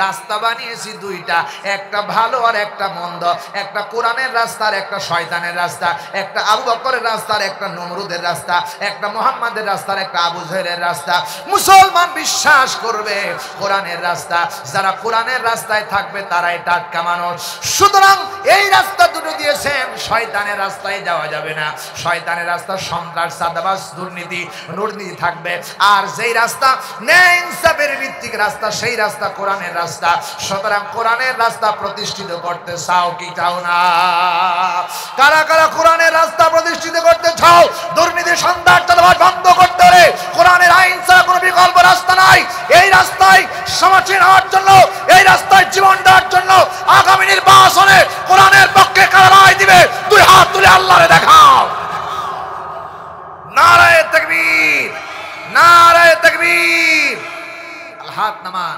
রাস্তা বানিয়েছি দুইটা, একটা ভালো আর একটা মন্দ, একটা কোরআনের রাস্তা আর একটা শয়তানের রাস্তা, একটা আবু বকরের রাস্তা আর একটা নমরুদের রাস্তা, একটা মুহাম্মাদের রাস্তা আর একটা আবু জহেলের রাস্তা। মুসলমান বিশ্বাস করবে কোরআনের রাস্তা, যারা কোরআনের রাস্তায় থাকবে তারাই টাটকা মানুষ। সুতরাং এই রাস্তা দুটো দিয়েছেন, শয়তানের রাস্তায় যাওয়া যাবে না। শয়তানের রাস্তা সন্ত্রাস, সাদাবাজ, দুর্নীতি থাকবে। আর যেই রাস্তা ন্যায় ইনসাফের ভিত্তিক রাস্তা, সেই রাস্তা কোরআনের রাস্তা। সুতরাং কোরআনের রাস্তা প্রতিষ্ঠিত করতে চাও কি চাও না? কারা কারা কোরআনের রাস্তা প্রতিষ্ঠিত করতে চাও? দুর্নীতি, সন্ত্রাস, চাঁদাবাজ বন্ধ করতে হলে কোরআনের আইন ছাড়া কোনো বিকল্প রাস্তা নাই। এই রাস্তায় সমাজীন হওয়ার জন্য, এই রাস্তায় জীবন দেওয়ার জন্য আগামী নির্বাচনে কোরআনের পক্ষে কারা রায় দিবে? দুই হাত তুলে আল্লাহরে দেখাও। নারায়ে তাকবীর, নারায়ে তাকবীর। আল হাত নামান।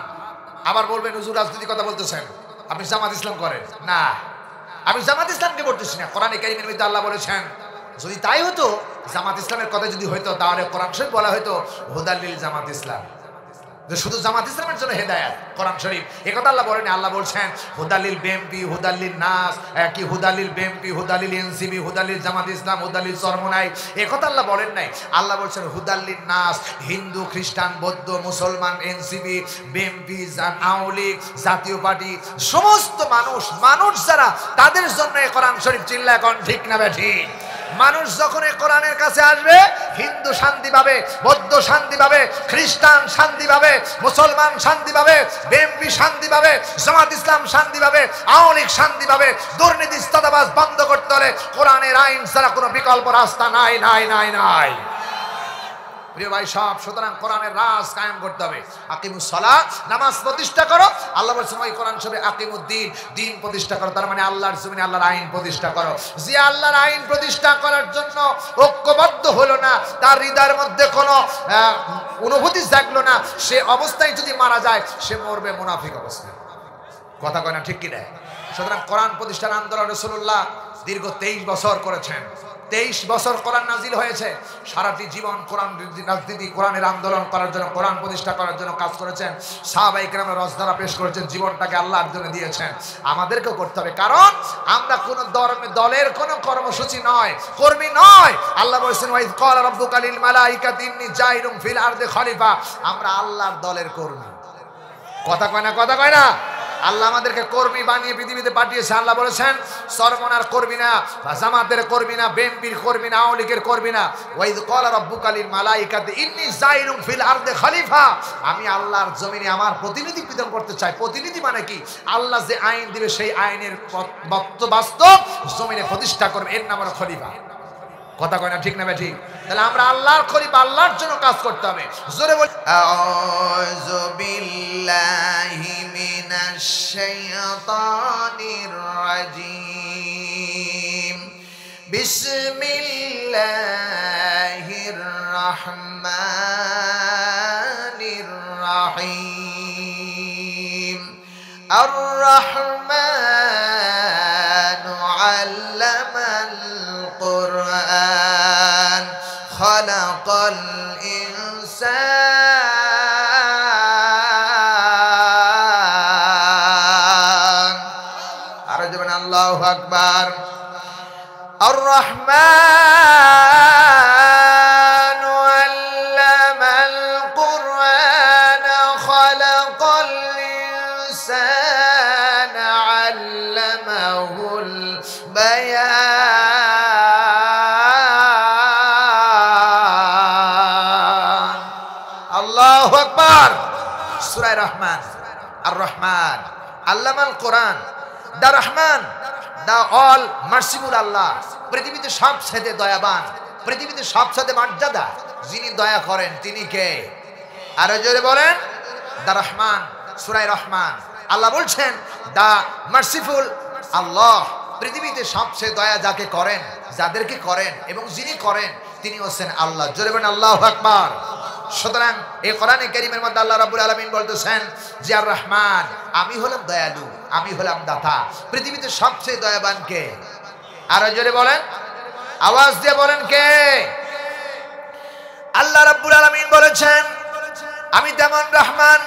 আবার বলবেন হুজুর রাজনীতি কথা বলতেছেন, আপনি জামাত ইসলাম করেন না। আমি জামাত ইসলামকে বলতেছি না, কোরআনে কারীমের মধ্যে আল্লাহ বলেছেন, যদি তাই হতো, জামাত ইসলামের কথা যদি হইতো, তাহলে কোরআন শরীফ বলা হয়তো হুদাল্লিল জামাত ইসলাম, যে শুধু জামাত ইসলামের জন্য হেদায়েত। কোরআন শরীফ এই কথা আল্লাহ বলেন। আল্লাহ বলছেন হুদাল্লিল বিএনপি, হুদাল্লিল নাস, কি হুদাল্লিল বিএনপি, হুদাল্লিল এনসিবি, হুদাল্লিল জামাত ইসলাম, হুদাল্লিল চরমোনাই, এই কথা আল্লাহ বলেন নাই। আল্লাহ বলছেন হুদাল্লিল নাস, হিন্দু, খ্রিস্টান, বৌদ্ধ, মুসলমান, এনসিবি, বিএনপি, আওয়ামী লীগ, জাতীয় পার্টি, সমস্ত মানুষ যারা, তাদের জন্য এই কোরআন শরীফ। চিল্লা এখন ঠিক না বেঠিক? মানুষ যখন এই কোরআনের কাছে আসবে, হিন্দু শান্তি পাবে, বৌদ্ধ শান্তি পাবে, খ্রিস্টান শান্তি পাবে, মুসলমান শান্তি পাবে, বিএনপি শান্তি পাবে, জামাত ইসলাম শান্তি পাবে, আওয়ামী লীগ শান্তি পাবে। দুর্নীতি, চাঁদাবাজ বন্ধ করতে হলে কোরআনের আইন ছাড়া কোনো বিকল্প রাস্তা নাই, নাই, নাই, নাই। প্রিয় ভাই সব, সুতরাং কোরআনের রাজ কায়েম করতে হবে। আকিমুস সালাত, নামাজ প্রতিষ্ঠা করো। আল্লাহ বলেছেন ওই কোরআন শরীফে আকিমুদ্দিন, দিন প্রতিষ্ঠা করো। তার মানে আল্লাহর জমিনে আল্লাহর আইন প্রতিষ্ঠা করো। যে আল্লাহর আইন প্রতিষ্ঠা করার জন্য ঐক্যবদ্ধ হলো না, তার হৃদয়ের মধ্যে কোনো অনুভূতি জাগলো না, সে অবস্থায় যদি মারা যায়, সে মরবে মুনাফিক অবস্থায়। কথা কয় না ঠিক কি না? সুতরাং কোরআন প্রতিষ্ঠার আন্দোলন রাসূলুল্লাহ দীর্ঘ 23 বছর করেছেন। 23 বছর কোরআন নাজিল হয়েছে। সারাটি জীবন কোরআন রাজনীতি, কোরআনের আন্দোলন করার জন্য, কোরআন প্রতিষ্ঠা করার জন্য কাজ করেছেন। সাহাবায়ে কেরামের রজদারা পেশ করেছেন, জীবনটাকে আল্লাহর জন্য দিয়েছেন। আমাদেরকেও করতে হবে, কারণ আমরা কোন দলের কোন কর্মসূচি নয়, কর্মী নয়। আল্লাহ বলেছেন ওয়াইদ ক্বালা রাব্বুকা লিল মালাইকাতি ইন্নী জাইলুন ফিল আরদি খলিফা। আমরা আল্লাহর দলের কর্মী। কথা কয় না? কথা কয় না? আল্লাহ আমাদেরকে কর্মী বানিয়ে পৃথিবীতে পাঠিয়েছে। আল্লাহ বলেছেন সরমনার কর্মী না, জামাতের কর্মী না, বিএনপির কর্মী না, আওয়ামী লীগের কর্মী না। ওয়াইদ ক্বালা রাব্বুকা লিল মালাইকাতি ইন্নী জাইলুন ফিল আরদি খলিফা। আমি আল্লাহর জমিনে আমার প্রতিনিধি প্রেরণ করতে চাই। প্রতিনিধি মানে কি? আল্লাহ যে আইন দিবে সেই আইনের বাস্তব জমিনে প্রতিষ্ঠা করবে, এর নাম হলো খলিফা। কথা কয় না ঠিক না ঠিক? তাহলে আমরা আল্লাহর খলিফা, আল্লাহর জন্য কাজ করতে হবে। জোরে বলি আউযু বিল্লাহি মিনাশ শাইতানির রাজিম। বিসমিল্লাহির রাহমানির রাহিম। আর রাহমানু আল্লামাল কুরআন খালাকাল ইনসান। আর যেমন আল্লাহু আকবার। আর রাহমানু আল্লামাল কুরআন খালাকাল ইনসান আল্লামাহুল বায়ান। আল্লাহু আকবার। সূরা রহমান। আর রহমান আল্লামাল কোরআন। দা রহমান, দা অল মার্সিফুল আল্লাহ, পৃথিবীতে সবচেয়ে দয়াবান, পৃথিবীতে সবচেয়ে মর্যাদা, যিনি দয়া করেন তিনি কে? আরো জোরে বলেন। দা রহমান, সূরা রহমান। আল্লাহ বলছেন দা মার্সিফুল আল্লাহ, পৃথিবীতে সবচেয়ে দয়া যাকে করেন, যাদেরকে করেন, এবং যিনি করেন তিনি হচ্ছেন আল্লাহ। জোরে বলেন আল্লাহু আকবার। সুতরাং এই কোরআনে কারীমের মধ্যে আল্লাহ রাব্বুল আলামিন বলতেছেন যে আর রহমান, আমি হলাম দয়ালু, আমি হলাম দাতা। পৃথিবীতে সবচেয়ে দয়াবান কে? আরো জোরে বলেন, আওয়াজ দিয়ে বলেন কে? আল্লাহ রাব্বুল আলামিন বলেছেন আমি তেমন রহমান,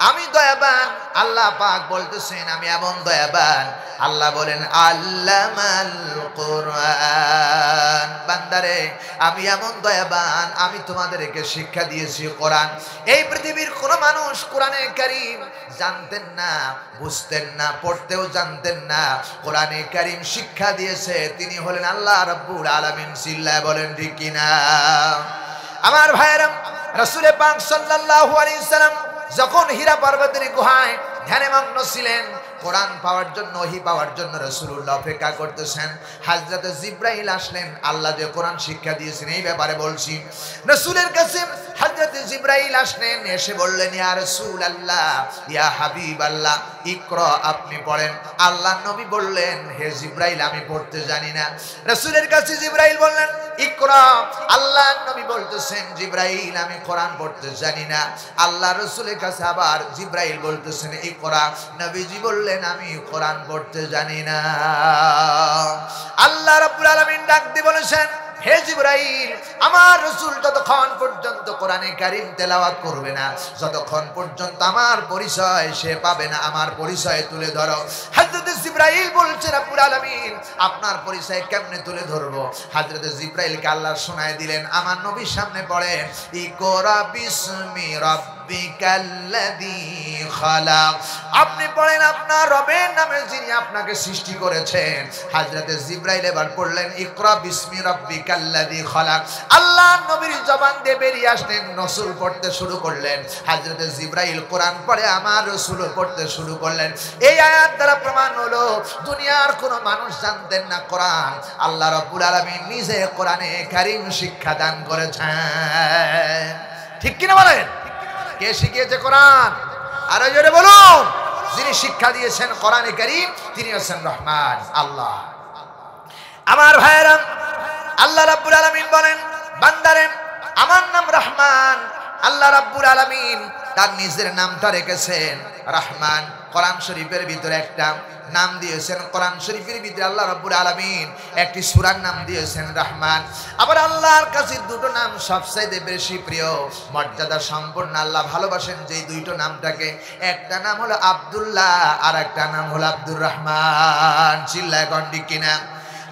আমি দয়াবান। আল্লাহ পাক বলতেছেন আমি এমন দয়াবান। আল্লাহ বলেন আল্লামাল কোরআন, বান্দারে আমি এমন দয়াবান, আমি তোমাদেরকে শিক্ষা দিয়েছি কোরআন। এই পৃথিবীর কোন মানুষ কোরআনে কারীম জানতেন না, বুঝতেন না, পড়তেও জানতেন না। কোরআনে কারীম শিক্ষা দিয়েছে তিনি হলেন আল্লাহ রাব্বুল আলামিন। চিল্লায় বলেন ঠিক কিনা? আমার ভাইয়েরা, রাসূল পাক সাল্লাল্লাহু আলাইহি সাল্লাম যখন হীরা পর্বতের গুহায় ধ্যানে মগ্ন ছিলেন, কোরআন পাওয়ার জন্য, ওহী পাওয়ার জন্য রাসূলুল্লাহ অপেক্ষা করতেছেন। হযরত জিবরাইল আসলেন, আল্লাহ যে কোরআন শিক্ষা দিয়েছেন এই ব্যাপারে বলছি। রাসূলের কাছে হযরত জিবরাইল আসলেন, এসে বললেন ইয়া রাসূলুল্লাহ, ইয়া হাবিবাল্লাহ, ইকরা, আপনি পড়েন। আল্লাহ নবী বললেন হে জিবরাইল আমি পড়তে জানি না। রাসূলের কাছে জিবরাইল বললেন ইকরা। আল্লাহ নবী বলতেছেন জিবরাইল আমি কোরআন পড়তে জানি না। আল্লাহ রাসূলের কাছে আবার জিবরাইল বলতেছেন ইকরা। নবীজি বললেন আমি কোরআন পড়তে জানি না। আল্লাহ রাব্বুল আলামিন ডাক দিয়ে বলেছেন হে জিবরাইল, আমার রাসূল যতক্ষণ পর্যন্ত কোরআনে কারীম তেলাওয়াত করবে না, যতক্ষণ পর্যন্ত আমার পরিচয় সে পাবে না, আমার পরিচয় তুলে ধরো। হযরত জিবরাইল বলছেন রাব্বুল আলামিন আপনার পরিচয় কেমনে তুলে ধরবো? হযরত জিবরাইলকে আল্লাহ শোনায় দিলেন, আমার নবীর সামনে পড়েন ইকরা বিসমি রাব্বিকাল্লাযী খালাক। আপনি পড়েন আপনার রবের নামে যিনি আপনাকে সৃষ্টি করেছেন। হযরত জিবরাইল এবার পড়লেন ইকরা বিসমি রাব্বিকাল্লাযী খালাক। আল্লাহ নবীর জবান দিয়ে বেরিয়ে আসলেন, রাসূল পড়তে শুরু করলেন। হযরত জিবরাইল কোরআন পড়ে, আমার রাসূল পড়তে শুরু করলেন। এই আয়াত দ্বারা প্রমাণ হলো দুনিয়ার কোনো মানুষ জানতেন না কোরআন, আল্লাহ রাব্বুল আলামিন নিজে কোরআনে কারীম শিক্ষা দান করেছেন। ঠিক কিনা বলেন? কে শিখিয়েছে কোরআন? আরো জোরে বলুন। যিনি শিক্ষা দিয়েছেন কোরআনে কারীম তিনি হচ্ছেন রহমান আল্লাহ। আমার ভাইয়েরা, আল্লাহ রাব্বুল আলামিন বলেন বান্দারে আমার নাম রহমান। আল্লাহ রাব্বুল আলামিন তার নিজের নামটা রেখেছেন রহমান। কোরআন শরীফের ভিতরে একটা নাম দিয়েছেন, কোরআন শরীফের ভিতরে আল্লাহ রাব্বুল আলামিন একটি সূরার নাম দিয়েছেন রহমান। আবার আল্লাহর কাছে দুটো নাম সবচেয়ে বেশি প্রিয়, মর্যাদা সম্পন্ন। আল্লাহ ভালোবাসেন যে দুইটো নামটাকে, একটা নাম হলো আব্দুল্লাহ আর একটা নাম হলো আব্দুর রহমান। চিল্লায় কোন ঠিক কিনা?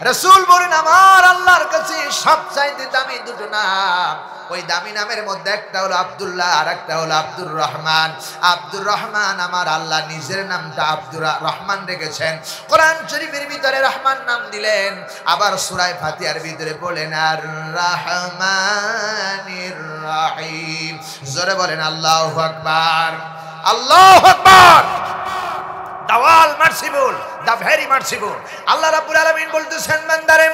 রাসূল বলেন আমার আল্লাহর কাছে সবচাইতে দামি দুটো নাম, ওই দামি নামের মধ্যে একটা হলো আব্দুল্লাহ আর একটা হলো আব্দুর রহমান। আব্দুর রহমান আমার আল্লাহ নিজের নামটা আব্দুর রহমান রেখেছেন, কোরআন শরীফের ভিতরে রহমান নাম দিলেন। আবার সূরা ফাতিহার ভিতরে বলেন আর রহমানির রহিম। জোরে বলেন আল্লাহু আকবার, আল্লাহু আকবার। দাওয়াল মার্সিবুল, দা ভেরি মার্সিবুল। আল্লাহ রাব্বুল আলামিন বলতেছেন বান্দারে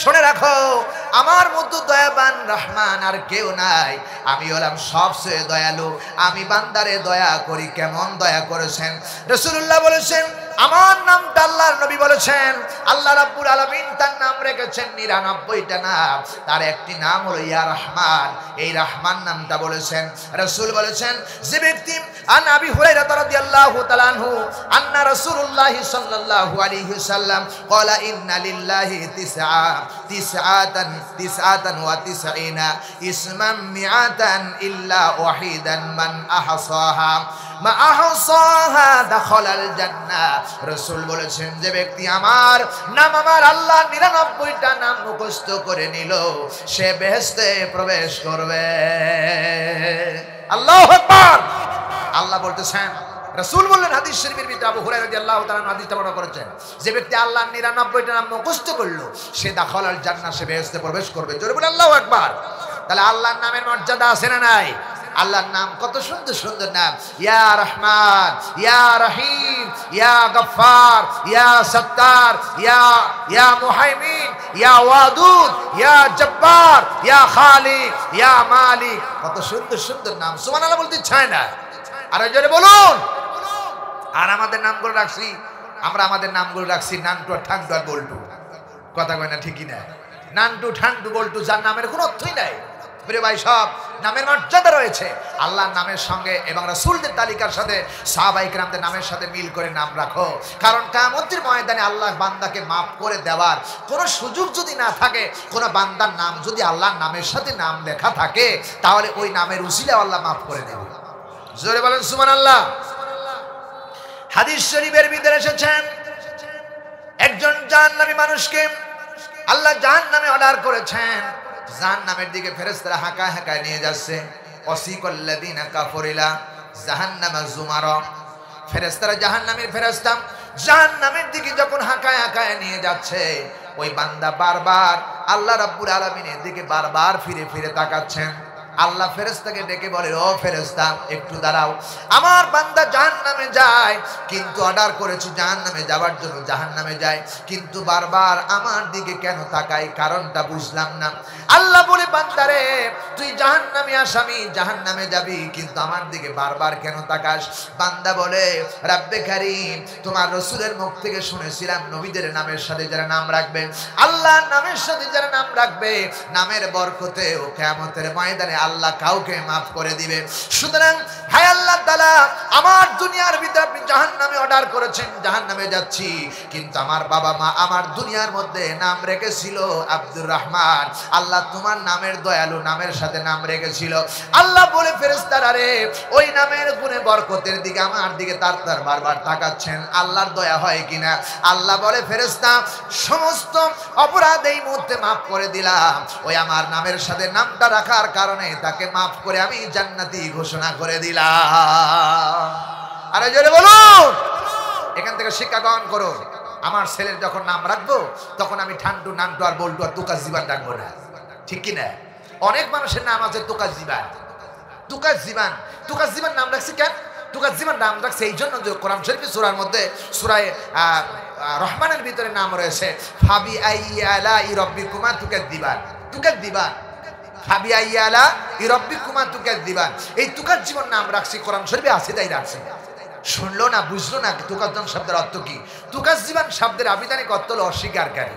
শুনে রাখো আমার মতো দয়াবান রহমান আর কেউ নাই, আমি হলাম সবচেয়ে দয়ালু। আমি বান্দারে দয়া করি। কেমন দয়া করেছেন? রাসূলুল্লাহ বলেছেন আমার নামটা, আল্লাহর নবী বলেছেন আল্লাহ রাব্বুল আলামিন তার নাম রেখেছেন ৯৯টা নাম, তার একটি নাম হলো ইয়া রহমান। এই রহমান নামটা বলেছেন রাসূল বলেছেন যে ব্যক্তি আন আবি হুরায়রা রাদিয়াল্লাহু তাআলা আনহু আন্না রাসূলুল্লাহ সাল্লাল্লাহু আলাইহি ওয়াসাল্লাম ক্বালা ইন্না লিল্লাহি তিসআতান ওয়া তিসঈনা ইসমান মিআতান ইল্লা ওয়াহিদান মান আহসাহা মা আহসাহা দাখালাল জান্নাহ। রাসূল বলেছেন যে ব্যক্তি আমার নাম, আমার আল্লাহ ৯৯টা নাম মুখস্থ করে নিল সে বেহেশতে প্রবেশ করবে। আল্লাহু আকবার। আল্লাহ বলতেছেন, রাসূল বললেন হাদিস শরীফের ভিতরে, আবু হুরায়রা রাদিয়াল্লাহু তাআলা হাদিসটা বর্ণনা করেছেন, যে ব্যক্তি আল্লাহর ৯৯টা নাম মুখস্থ করলো সে দাখালাল জান্নাহ, সে বেহেশতে প্রবেশ করবে। জোরে বলে আল্লাহু আকবার। তাহলে আল্লাহর নামের মর্যাদা আছে না নাই? আল্লাহর নাম কত সুন্দর সুন্দর নাম, ইয়া রহমান, ইয়া রহিম, ইয়া গফফার, ইয়া সত্তার, ইয়া মুহাইমিন, ইয়া ওয়াদুদ, ইয়া জব্বার, ইয়া খালিক, ইয়া মালিক। কত সুন্দর সুন্দর নাম, সুবহানাল্লাহ বলতে চায় না? আর জোরে বলুন। আর আমাদের নামগুলো রাখছি, আমরা আমাদের নামগুলো রাখছি নান্টু আর ঠান্টু আর বল্টু। কথা কয় না? ঠিকই না? নান্টু ঠান্টু বল্টু, যার নামের কোনো অর্থই নাই। প্রিয় ভাই সব নামের মর্যাদা রয়েছে। আল্লাহর নামের সঙ্গে এবং রাসূলদের তালিকার সাথে সাহাবায়ে কেরামদের নামের সাথে মিল করে নাম রাখো। কারণ কিয়ামতের ময়দানে আল্লাহ বান্দাকে মাফ করে দেওয়ার কোনো সুযোগ যদি না থাকে, কোনো বান্দার নাম যদি আল্লাহর নামের সাথে নাম লেখা থাকে, তাহলে ওই নামের উসিলায় আল্লাহ মাফ করে দেবে। জোরে বলেন সুবহানাল্লাহ। হাদিস শরীফের ভিতরে এসেছেন, একজন জাহান্নামী মানুষকে আল্লাহ জাহান্নামে অর্ডার করেছেন। জাহান্নামের দিকে ফেরেশতারা হাঁকায় হাঁকায় নিয়ে যাচ্ছে। ওয়াসিকাল্লাযীনা কাফারু ইলা জাহান্নামা যুমারা। ফেরেশতারা জাহান্নামের ফেরেশতা জাহান্নামের দিকে যখন হাঁকায় হাঁকায় নিয়ে যাচ্ছে, ওই বান্দা বারবার আল্লাহ রাব্বুল আলামিনের দিকে বারবার ফিরে ফিরে তাকাচ্ছেন। আল্লাহ ফেরেশতাকে ডেকে বলে, ও ফেরেশতা একটু দাঁড়াও, আমার বান্দা জাহান্নামে যায়, কিন্তু অর্ডার করেছি জাহান্নামে যাওয়ার জন্য জাহান্নামে যায়, কিন্তু বারবার আমার দিকে কেন তাকায়, কারণটা বুঝলাম না। আল্লাহ বলে, বান্দারে তুই জাহান্নামে আসামি, জাহান্নামে যাবি, কিন্তু আমার দিকে বারবার কেন তাকাস? বান্দা বলে, রাব্বে কারীম, তোমার রাসূলের মুখ থেকে শুনেছিলাম নবীদের নামের সাথে যারা নাম রাখবে, আল্লাহর নামের সাথে যারা নাম রাখবে, নামের বরকতে ও কিয়ামতের ময়দানে আল্লাহ কাউকে মাফ করে দিবে। সুতরাং হায় আল্লাহ তাআলা, আমার দুনিয়ার ভিতরে আপনি জাহান্নামে অর্ডার করেছেন, জাহান্নামে যাচ্ছি, কিন্তু আমার বাবা মা আমার দুনিয়ার মধ্যে নাম রেখেছিল আব্দুর রহমান, আল্লাহ তোমার নামের দয়ালু নামের সাথে নাম রেখেছিল। আল্লাহ বলে, ফেরেশতারা রে, ওই নামের গুণে বরকতের দিকে আমার দিকে তার বারবার তাকাচ্ছেন, আল্লাহর দয়া হয় কিনা? আল্লাহ বলে, ফেরেশতা সমস্ত অপরাধ এই মুহূর্তে মাফ করে দিলাম, ওই আমার নামের সাথে নামটা রাখার কারণে তাকে মাফ করে আমি জান্নাতি ঘোষণা করে দিলাম। আরে জোরে বলুন। এখান থেকে শিক্ষা গ্রহণ করো, আমার ছেলের যখন নাম রাখবো তখন আমি ঠান্ডু নান্টু আর বল্টু আর তুকাস জীবান রাখবো না, ঠিক কিনা? অনেক মানুষের নাম আছে তুকাস জীবান, তুকাস জীবান। তুকাস জীবান নাম রাখছি কেন? তুকাস জীবান নাম রাখছে এই জন্য যে কোরআন শরীফের সূরার মধ্যে সূরা রহমানের ভিতরে নাম রয়েছে, ফাবি আইয়ালা ইরাব্বিকুমা তুকাদ্দিবান। তুকাদ্দিবান ফাবি আইয়ালা ইরাব্বিকুমা তুকাদ্দিবান, এই তুকাস জীবন নাম রাখছি কোরআন শরীফে আছে, তাই রাখছি। শুনলো না, বুঝলো না তুকাজ্জম শব্দের অর্থ কি? তুকাস জীবন শব্দের আবিধানিক অর্থ হলো অস্বীকারী।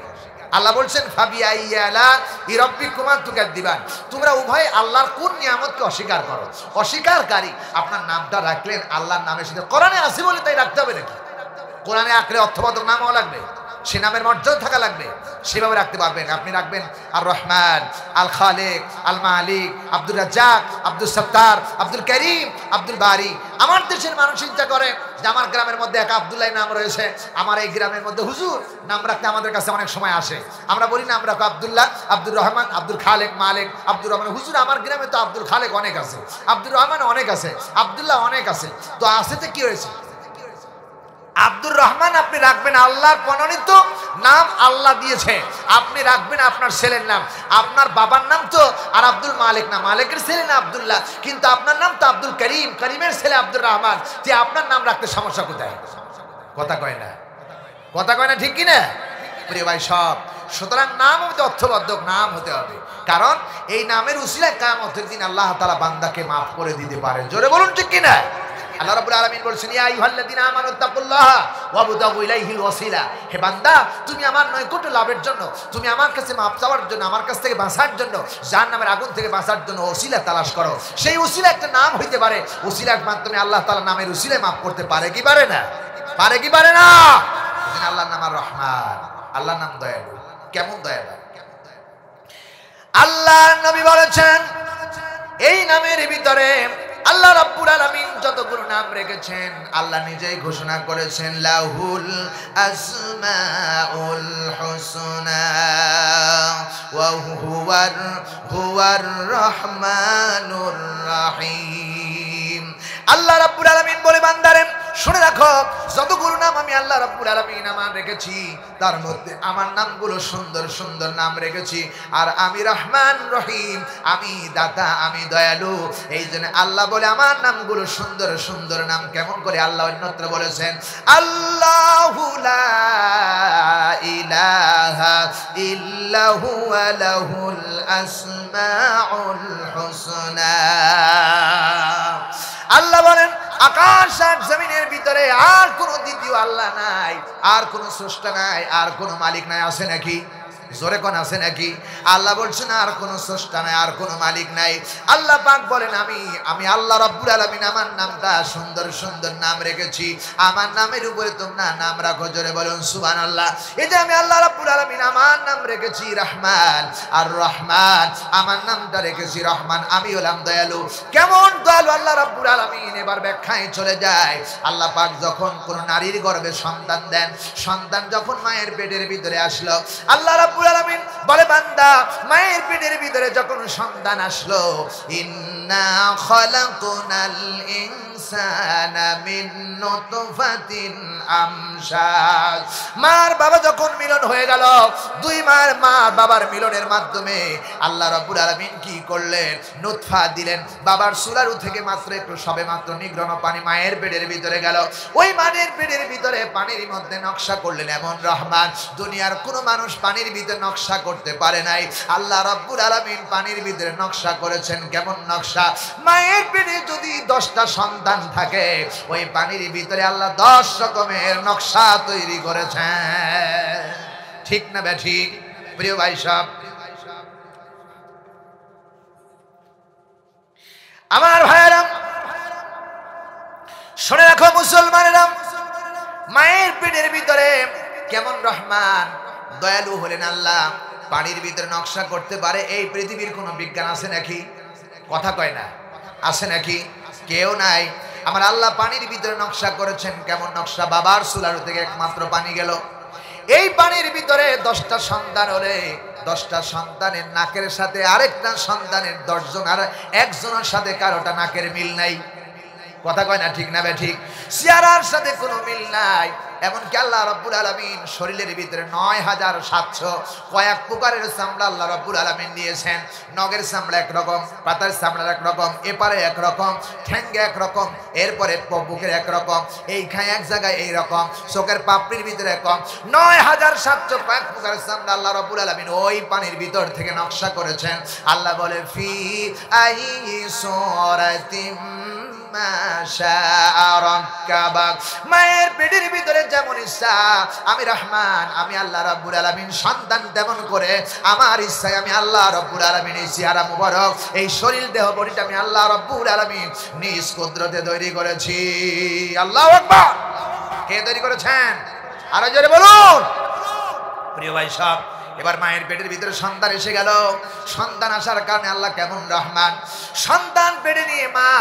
আল্লাহ বলছেন, ফাবি আইয়ালা ইরাব্বিকুমা তুকাদ্দিবান, তোমরা উভয় আল্লাহর কোন নিয়ামতকে অস্বীকার করো, অস্বীকারী। আপনার নামটা রাখলেন আল্লাহর নামের সাথে, কোরআনে আছে বলে তাই রাখতে হবে নাকি? কোরআনে আঁকলে অর্থবোধক নামও লাগবে, সে নামের মর্যাদা থাকা লাগবে, সেভাবে রাখতে পারবেন। আপনি রাখবেন আর রহমান, আল খালেক, আল মালিক, আব্দুর রাজ্জাক, আব্দুল সত্তার, আব্দুল করিম, আব্দুল বারি। আমার দেশের মানুষ চিন্তা করে যে আমার গ্রামের মধ্যে এক আব্দুল্লাহ নাম রয়েছে, আমার এই গ্রামের মধ্যে হুজুর নাম রাখতে আমাদের কাছে অনেক সময় আসে। আমরা বলি না, আমরা আব্দুল্লাহ, আব্দুর রহমান, আব্দুল খালেক, মালিক, আব্দুর রহমান। হুজুর আমার গ্রামে তো আব্দুল খালেক অনেক আছে, আব্দুর রহমান অনেক আছে, আব্দুল্লাহ অনেক আছে। তো আসেতে কি হয়েছে? আব্দুর রহমান আপনি রাখবেন আল্লাহর মনোনীত নাম, আল্লাহ দিয়েছে, আপনি রাখবেন আপনার ছেলের নাম। আপনার বাবার নাম তো আর আব্দুল মালিক না, মালিকের ছেলে না আব্দুল্লাহ, কিন্তু আপনার নাম তো আব্দুল করিম, করিমের ছেলে আব্দুর রহমান। যে আপনার নাম রাখতে সমস্যা কোথায়? কথা কয় না, কথা কয় না, ঠিক কিনা প্রিয় ভাই সব? সুতরাং নাম হতে অর্থবদ্ধক নাম হতে হবে, কারণ এই নামের উসিলায় কিয়ামতের দিন আল্লাহ তাআলা বান্দাকে মাফ করে দিতে পারে। জোরে বলুন, ঠিক কিনা? আল্লাহ রাব্বুল আলামিন বলেছেন, ইয়া আইয়ুহাল্লাযীনা আমানুত্তাকুল্লাহা ওয়াবতাগু ইলাইহিল ওয়াসিলা, হে বান্দা তুমি আমার নৈকট্য লাভের জন্য, তুমি আমার কাছে মাফ চাওয়ার জন্য, আমার কাছ থেকে বাঁচার জন্য, জাহান্নামের আগুন থেকে বাঁচার জন্য ওসিলা তালাশ করো। সেই ওসিলা একটা নাম হইতে পারে, ওসিলার মাধ্যমে আল্লাহ তাআলা নামের ওসিলায় মাফ করতে পারে কি পারে না? পারে কি পারে না? আল্লাহর নাম আর রহমান, আল্লাহর নাম দয়ালু। কেমন দয়ালু? আল্লাহর নবী বলেছেন এই নামের ভিতরে আল্লাহ রাব্বুল আলামিন যতগুলো নাম রেখেছেন, আল্লাহ নিজেই ঘোষণা করেছেন, লাহুল আসমাউল হুসনা ওয়া হুয়ার রহমানুর রহিম। আল্লাহ রাব্বুল আলামিন বলে, বান্দারে শুনে রাখো, যতগুলো নাম আমি আল্লাহ রাব্বুল আলামিন আমার রেখেছি, তার মধ্যে আমার নামগুলো সুন্দর সুন্দর নাম রেখেছি। আর আমি রহমান রহিম, আমি দাতা, আমি দয়ালু। এই জন্য আল্লাহ বলে আমার নামগুলো সুন্দর সুন্দর নাম। কেমন করে? আল্লাহ অন্যত্র বলেছেন, আল্লাহু লা ইলাহা ইল্লা হুয়া লাহুল আসমাউল হুসনা। আল্লাহ বলেন, আকাশ আর জমিনের ভিতরে আর কোন দ্বিতীয় আল্লাহ নাই, আর কোন স্রষ্টা নাই, আর কোন মালিক নাই। আছে নাকি? জোরে কোন আছে নাকি? আল্লাহ বলছেন আর কোনো স্রষ্টা নাই, আর কোনো মালিক নাই। আল্লাহ পাক বলেন আমি আল্লাহ রাব্বুল আলামিন আমার নামটা সুন্দর সুন্দর নাম রেখেছি, আমার নামের উপরে তোমরা নাম রাখো। জোরে বলুন সুবহানাল্লাহ। এই যে আমি আল্লাহ রাব্বুল আলামিন আমার নাম রেখেছি রহমান, আর রহমান আমার নামটা রেখেছি রহমান, আমি হলাম দয়ালু। কেমন দয়ালু আল্লাহ রাব্বুল আলামিন, এবার ব্যাখ্যায় চলে যায়। আল্লাহ পাক যখন কোন নারীর গর্ভে সন্তান দেন, সন্তান যখন মায়ের পেটের ভিতরে আসলো, আল্লাহ রাব্বুল আলামিন বলে বান্দা মায়ের পেটের ভিতরে যখন সন্তান আসলো, ইন্না খালাকনাল ইনসানা মিন নুতফাতিন আমশাজ। মার বাবা যখন মিলন হয়ে গেল, দুই মার মা বাবার মিলনের মাধ্যমে আল্লাহ রাব্বুল আলামিন কি করলেন? নুতফা দিলেন। বাবার সুরারু থেকে মাত্র একটু সবে মাত্র নিগ্রহ পানি মায়ের পেটের ভিতরে গেল। ওই মায়ের পেটের ভিতরে পানির মধ্যে নকশা করলেন এমন রহমান, দুনিয়ার কোনো মানুষ পানির ভিতরে নকশা করতে পারে নাই। আল্লাহ রাব্বুল আলামিন পানির ভিতরে নকশা করেছেন। কেমন নকশা? মায়ের পেটে যদি 10টা সন্তান থাকে, ওই পানির ভিতরে আল্লাহ 10 রকমের নকশা তৈরি করেছেন। ঠিক না বেঠিক প্রিয় ভাই সাহেব? আমার ভাইয়েরা শুনে রাখো মুসলমানেরা, মায়ের পেটের ভিতরে কেমন রহমান দয়ালু হলেন আল্লাহ, পানির ভিতরে নকশা করতে পারে। এই পৃথিবীর কোনো বিজ্ঞান আছে নাকি? কথা কয় না, আছে নাকি? কেউ নাই। আমার আল্লাহ পানির ভিতরে নকশা করেছেন। কেমন নকশা? বাবার সুলারু থেকে একমাত্র পানি গেল, এই পানির ভিতরে 10টা সন্তান হলে 10টা সন্তানের নাকের সাথে আরেকটা সন্তানের 10 জন, আর একজনের সাথে কারোটা নাকের মিল নাই। কথা কয় না, ঠিক না ঠিক? চেহারার সাথে কোনো মিল নাই। এমনকি আল্লাহ রাব্বুল আলামিন শরীরের ভিতরে ৯৭০০ কয়েক প্রকারের চামড়া আল্লাহ রাব্বুল আলামিন দিয়েছেন। নগের চামড়া একরকম, পাতার চামড়া একরকম, এপারে একরকম, ঠ্যাঙ্গে একরকম, এরপরে বুকের একরকম, এইখানে এক জায়গায় এইরকম, চোখের পাপড়ির ভিতরে একরকম। ৯৭০০ কয়েক প্রকারের চামড়া আল্লাহ রাব্বুল আলামিন ওই পানির ভিতর থেকে নকশা করেছেন। আল্লাহ বলে ফি আই সূরাতিম মায়ের পেটের ভিতরে যেমন ইচ্ছা আমি রহমান, আমি আল্লাহ রাব্বুল আলামিন সন্তান তেমন করে আমার ইচ্ছায় আমি আল্লাহ রাব্বুল আলামিন এই চেহারা মুবারক, এই শরীর দেহ বডিটা আমি আল্লাহ রাব্বুল আলামিন নিজ কুদরতে তৈরি করেছি। আল্লাহু আকবার। কে তৈরি করেছেন? আরো জোরে বলুন। প্রিয় ভাই সব, এবার মায়ের পেটের ভিতরে সন্তান এসে গেল। সন্তান আসার কারণে আল্লাহ কেমন রহমান, সন্তান পেটে নিয়ে মা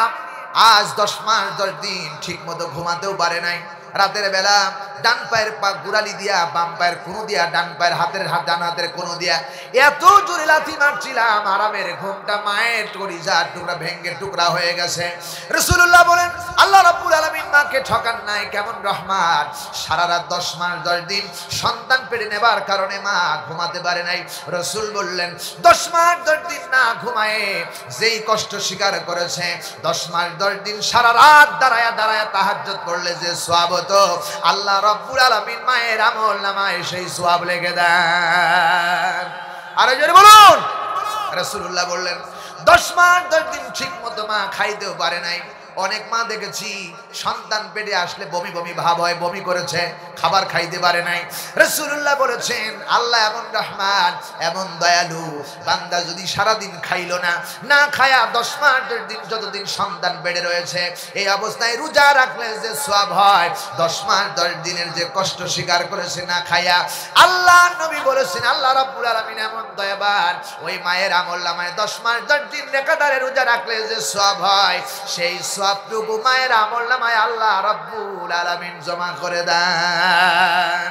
আজ 10 মাস 10 দিন ঠিক মতো ঘুমাতেও পারে নাই। রাতের বেলা ডান পায়ের পা গুড়ালি দিয়া, বাম পায়ের কোনো দিয়া, ডান পায়ের ডান হাতের কোনো দিয়া এত জোরে লাথি মারছিলাম, আরামের ঘুমটা মায়ের কলিজার টুকরা ভেঙ্গে টুকরা হয়ে গেছে। রাসূলুল্লাহ বলেন আল্লাহ রাব্বুল আলামিন মাকে ঠকান নাই। কেমন রহমান, সারা রাত 10 মাস 10 দিন সন্তান পেটে নেবার কারণে মা ঘুমাতে পারে নাই। রাসূল বললেন 10 মাস 10 দিন না ঘুমায়ে যেই কষ্ট স্বীকার করেছে, 10 মাস 10 দিন সারা রাত দাঁড়ায়া দাঁড়ায়া তাহাজ্জুদ পড়লে যে সওয়াব হতো, আল্লাহ রাব্বুল আলামিন মায়ের আমল নামায় সেই সওয়াব লিখে দেন। আরে জোরে বলুন। রাসূলুল্লাহ বললেন 10 মাস 10 দিন ঠিক মতো মা খাইতেও পারে নাই। অনেক মা দেখেছি সন্তান পেটে আসলে বমি বমি ভাব হয়, বমি করেছে, খাবার খাইতে পারে নাই। রাসূলুল্লাহ বলেছেন আল্লাহ এমন রহমান, এমন দয়ালু, বান্দা যদি সারাদিন খাইলো না, না খায়া 10 মাস 10 দিন যতদিন সন্তান পেটে রয়েছে এই অবস্থায় রোজা রাখলে যে সওয়াব হয়, 10 মাস 10 দিনের যে কষ্ট স্বীকার করেছে না খায়া, আল্লাহ নবী বলেছেন আল্লাহ রাব্বুল আলামিন এমন দয়াবান, ওই মায়ের আমল নামায় 10 মাস 10 দিন রেখাদারে রোজা রাখলে যে সওয়াব হয়, সেই সবটুকু মায়ের আমল নামায় আল্লাহ রাব্বুল আলামিন জমা করে দেন।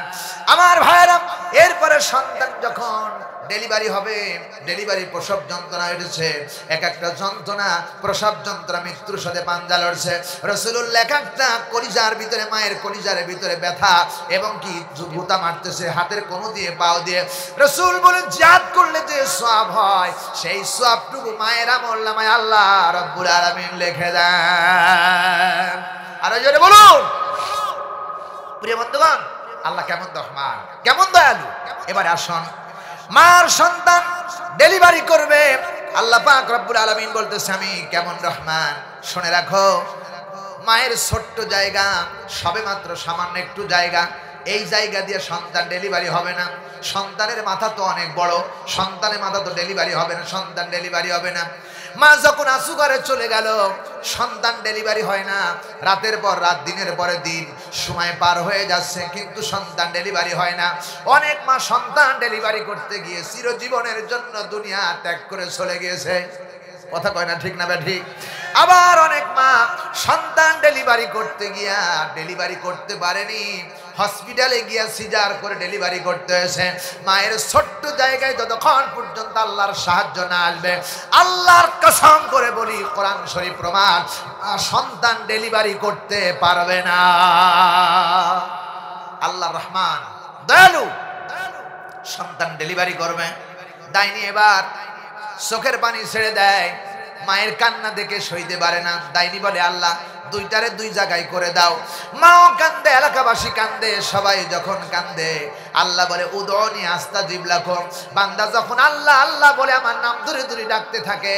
আমার ভাইরা, এরপরে সন্তান যখন ডেলিভারি হবে, ডেলিভারি প্রসব যন্ত্রণা হয়েছে, এক একটা যন্ত্রণা প্রসব যন্ত্রণা মৃত্যুর সাথে পাঞ্জা লড়ছে। রাসূলুল্লাহ এক একটা কলিজার ভিতরে, মায়ের কলিজার ভিতরে ব্যথা এবং কি গুতা মারতেছে হাতের কোণ দিয়ে পাও দিয়ে। রাসূল বলেন জিহাদ করলে যে সওয়াব হয় সেই সওয়াবটুকু মায়ের আমল নামায় আল্লাহ রাব্বুল আলামিন লিখে দেন। আর জোরে বলুন। প্রিয় বন্ধুগণ, আল্লাহ কেমন রহমান, কেমন দয়ালু। এবারে আসুন, মার সন্তান ডেলিভারি করবে, আল্লাহ পাক রব্বুল আলামিন বলতেছে আমি কেমন রহমান। শুনে রাখো, মায়ের ছোট্ট জায়গা, সবে মাত্র সামান্য একটু জায়গা, এই জায়গা দিয়ে সন্তান ডেলিভারি হবে না। সন্তানের মাথা তো অনেক বড়, সন্তানের মাথা তো ডেলিভারি হবে না, সন্তান ডেলিভারি হবে না। মা যখন আসু ঘরে চলে গেল, সন্তান ডেলিভারি হয় না। রাতের পর রাত, দিনের পরে দিন সময় পার হয়ে যাচ্ছে, কিন্তু সন্তান ডেলিভারি হয় না। অনেক মা সন্তান ডেলিভারি করতে গিয়ে চিরজীবনের জন্য দুনিয়া ত্যাগ করে চলে গিয়েছে। কথা কয় না ঠিক না ঠিক? আবার অনেক মা সন্তান ডেলিভারি করতে গিয়া ডেলিভারি করতে পারেনি, হসপিটালে গিয়া সিজার করে ডেলিভারি করতে হয়েছে। মায়ের ছোট্ট জায়গায় যতক্ষণ পর্যন্ত আল্লাহর সাহায্য না আসবে, আল্লাহর কসম করে বলি, কোরআন শরীফ প্রমাণ, সন্তান ডেলিভারি করতে পারবে না। আল্লাহ রহমান দয়ালু, সন্তান ডেলিভারি করবে। ডাইনি এবার চোখের পানি ছেড়ে দেয়, মায়ের কান্না দেখে সইতে পারে না। ডাইনি বলে, আল্লাহ দুইটারে দুই জায়গায় করে দাও। মাও কান্দে, এলাকাবাসী কান্দে, সবাই যখন কান্দে, আল্লাহ বলে উদউনি আস্তাজিব লাকুম। বান্দা যখন আল্লাহ আল্লাহ বলে আমার নাম ধরে ধরে ডাকতে থাকে,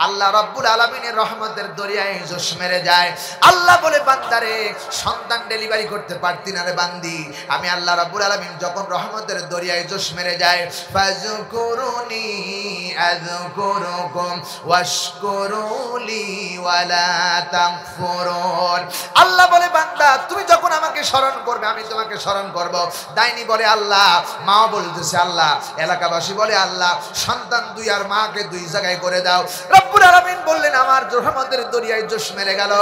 আল্লাহ রব্বুল আলামিনের রহমতের দরিয়ায় জোশ মেরে যায়। আল্লাহ বলে, বান্দারে সন্তান ডেলিভারি করতে পারতি না রে বান্দি, আমি আল্লাহ রব্বুল আলামিন যখন রহমতের দরিয়ায় জোশ মেরে যায়, ফাযকুরুনি আযকুরুকুম ওয়াশকুরুলি ওয়ালা তাকফুরুন। আল্লাহ বলে, বান্দা তুমি যখন আমাকে স্মরণ করবে, আমি তোমাকে স্মরণ করব। ডাইনি বলে, আল্লাহ। মা বলতেছে, আল্লাহ। এলাকাবাসী বলে, আল্লাহ সন্তান দুই আর মাকে দুই জায়গায় করে দাও। রব্বুল আলামিন বললেন, আমার রহমতের দরিয়ায় জোশ মেরে গেল।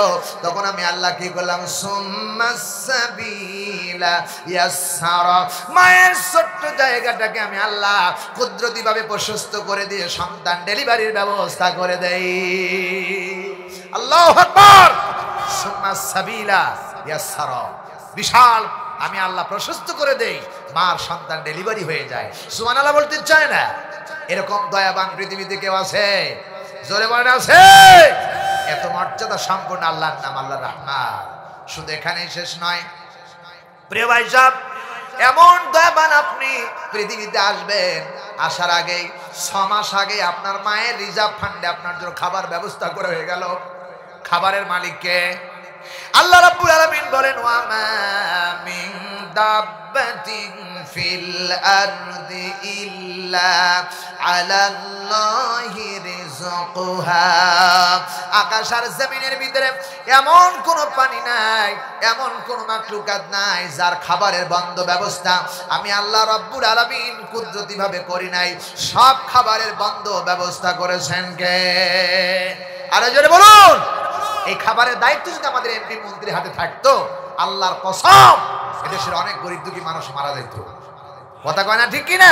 তখন আমি আল্লাহ কি করলাম, সুম্মাস সাবিলা ইয়াসসারা, মায়ের ছোট্ট জায়গাটাকে আমি আল্লাহ কুদরতি ভাবে প্রশস্ত করে দিয়ে সন্তান ডেলিভারির ব্যবস্থা করে দেই। আল্লাহু আকবার। সুম্মাস সাবিলা ইয়াসসারা, বিশাল আমি আল্লাহ প্রশস্ত করে দেই, মার সন্তান ডেলিভারি হয়ে যায়। সুবহানাল্লাহ বলতে চায় না? এরকম দয়াবান পৃথিবীতে কেউ আছে? জোরে বলেন, আছে? এত মর্যাদা সম্পন্ন আল্লাহর নাম আল্লাহ রহমান। শুধু এখানেই শেষ নয় প্রিয় ভাই সাহেব, এমন দয়াবান আপনি পৃথিবীতে আসবেন, আসার আগেই 6 মাস আগে আপনার মায়ের রিজার্ভ ফান্ডে আপনার জন্য খাবার ব্যবস্থা করে হয়ে গেল। খাবারের মালিককে আল্লাহ রাব্বুল আলামিন বলেন, ওয়া মা মিন দাব্বাতিন ফিল আরদি ইল্লা আলাল্লাহি রিজকুহা। আকাশ আর জমিনের ভিতরে এমন কোন প্রাণী নাই, এমন কোন মাখলুকাত নাই যার খাবারের বন্ধ ব্যবস্থা আমি আল্লাহ রাব্বুল আলামিন কুদরতি ভাবে করি নাই। সব খাবারের বন্ধ ব্যবস্থা করেছেন কে? আরে জোরে বলুন। এই খাবারের দায়িত্ব যদি আমাদের এমপি মন্ত্রীর হাতে থাকতো, আল্লাহর কসম এদেশের অনেক গরিব দুঃখী মানুষ মারা যেত। কথা কয় না ঠিক কিনা?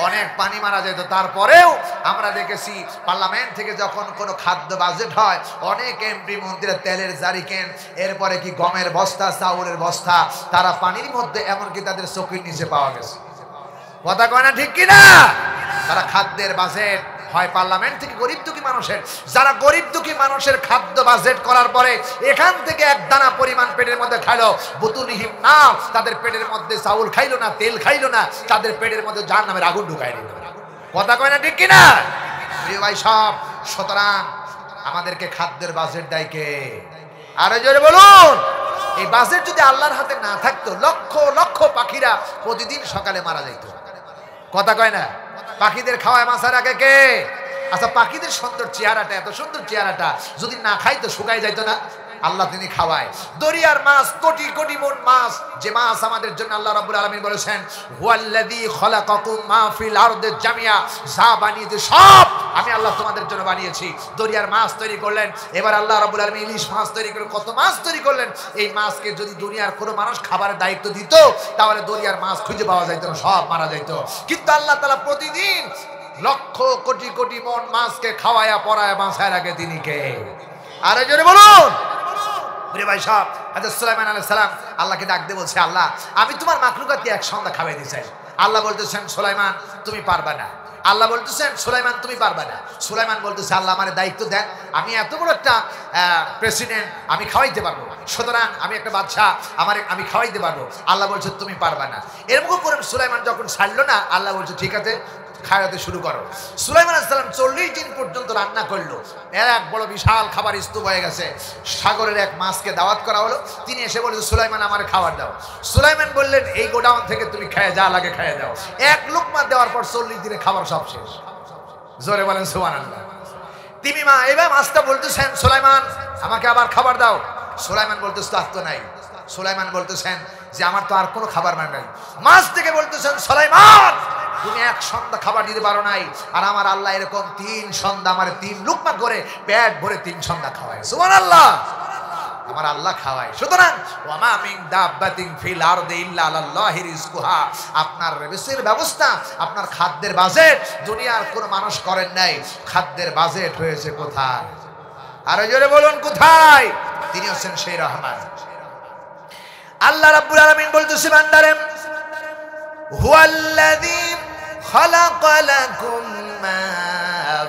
অনেক পানি মারা যেত। তারপরেও আমরা দেখেছি পার্লামেন্ট থেকে যখন কোনো খাদ্য বাজেট হয়, অনেক এমপি মন্ত্রীরা তেলের জারিকেন, এরপরে কি গমের বস্তা, চাউলের বস্তা, তারা পানির মধ্যে এমনকি তাদের চোখের নিচে পাওয়া গেছে। কথা কয় না ঠিক কিনা? তারা খাদ্যের বাজেট হয় পার্লামেন্ট থেকে গরিব দুঃখী মানুষের, যারা গরিব দুঃখী মানুষের খাদ্য বাজেট করার পরে এখান থেকে এক দানা পরিমাণ পেটের মধ্যে খাইলো, বুতুনিহিম না, তাদের পেটের মধ্যে চাউল খাইলো না, তেল খাইলো না, তাদের পেটের মধ্যে জাহান্নামের আগুন ঢুকাই দিল। কথা কয় না ঠিক কিনা? প্রিয় ভাই সব, সুতরাং আমাদেরকে খাদ্যের বাজেট দেয় কে? আরে জোরে বলুন। এই বাজেট যদি আল্লাহর হাতে না থাকতো, লক্ষ লক্ষ পাখিরা প্রতিদিন সকালে মারা যাইত। কথা কয় না? পাখিদের খাওয়ায় মাছ রাখে কে? আচ্ছা, পাখিদের সুন্দর চেহারাটা, এত সুন্দর চেহারাটা যদি না খাইতো শুকাই যাইতো না? আল্লাহ তিনি খাওয়ায়। দরিয়ার মাছ, কোটি কোটি মন মাছ, যে মাছ আমাদের জন্য আল্লাহ রাব্বুল আলামিন বলেছেন, হুয়াল্লাযী খালাকাকুম মা ফিল আরদি জামিয়া, যা বানিয়েছে সব আমি আল্লাহ তোমাদের জন্য বানিয়েছি। দরিয়ার মাছ তৈরি করলেন, এবার আল্লাহ রাব্বুল আলামিন ইলিশ মাছ তৈরি করে কত মাছ তৈরি করলেন। এই মাছকে যদি দুনিয়ার কোনো মানুষ খাবারের দায়িত্ব দিত, তাহলে দরিয়ার মাছ খুঁজে পাওয়া যাইত না, সব মারা যাইত। কিন্তু আল্লাহ তাআলা প্রতিদিন লক্ষ কোটি কোটি মন মাছকে খাওয়ায়া পরায়া বাঁচায় রাখে তিনি কে? আরে জোরে বলুন। ভাই সাহেব, হযরত সুলাইমান আলাইহিস সালাম আল্লাহকে ডাক দিয়ে বলছে, আল্লাহ আমি তোমার মাখলুকাতকে এক সন্ধ্যা খাওয়াই দিতে চাই। আল্লাহ বলতেছেন, সুলাইমান তুমি পারবা না। আল্লাহ বলতেছেন, সুলাইমান তুমি পারবা না। সুলাইমান বলতেছে, আল্লাহ আমার দায়িত্ব দেন, আমি এত বড় একটা প্রেসিডেন্ট, আমি খাওয়াইতে পারবো, সুতরাং আমি একটা বাদশা, আমি খাওয়াইতে পারবো। আল্লাহ বলছে তুমি পারবা না। এরকম করে সুলাইমান যখন ছাড়লো না, আল্লাহ বলছে ঠিক আছে খাওয়াতে শুরু করো। সুলাইমান আলাইহিস সালাম 40 দিন পর্যন্ত রান্না করলো। এক বড় বিশাল খাবার স্তূপ হয়ে গেছে। সাগরের এক মাছকে দাওয়াত করা হলো, তিনি এসে বললেন সুলাইমান আমার খাবার দাও। সুলাইমান বললেন এই গোডাউন থেকে তুমি খেয়ে যা লাগে খেয়ে দাও। এক লুকমা দেওয়ার পর 40 দিনে খাবার সব শেষ। জোরে বলেন সুবহানাল্লাহ। তিনি মা এবার মাছটা বলতেছেন সুলাইমান আমাকে আবার খাবার দাও। সুলাইমান বলতেছে তো আর তো নাই। সুলাইমান বলতেছেন যে আমার তো আর কোনো খাবার নাই। মাছ থেকে বলতেছেন সুলাইমান তুমি এক সন্ধ্যা খাবার দিতে পারো নাই, আর আমার আল্লাহ এরকম 3 সন্ধ্যা আমার 3 লুকমা করে পেট ভরে 3 সন্ধ্যা খাওয়ায়। সুবহানাল্লাহ, আমার আল্লাহ খাওয়ায়। সুতরাং ওয়ামা মিন দাব্বাতিন ফিল আরদি ইল্লা আলাল্লাহি রিজকুহা, আপনার রিজিকের ব্যবস্থা, আপনার খাদ্যের বাজেট দুনিয়ার কোনো মানুষ করেন নাই। খাদ্যের বাজেট হয়েছে কোথায়? আর জোরে বলুন কোথায়? তিনি হচ্ছেন সেই রহমান। আল্লাহ রাব্বুল আলামিন বলতেছে বান্দারে হুয়াল্লাযী খালাকা লাকুম মা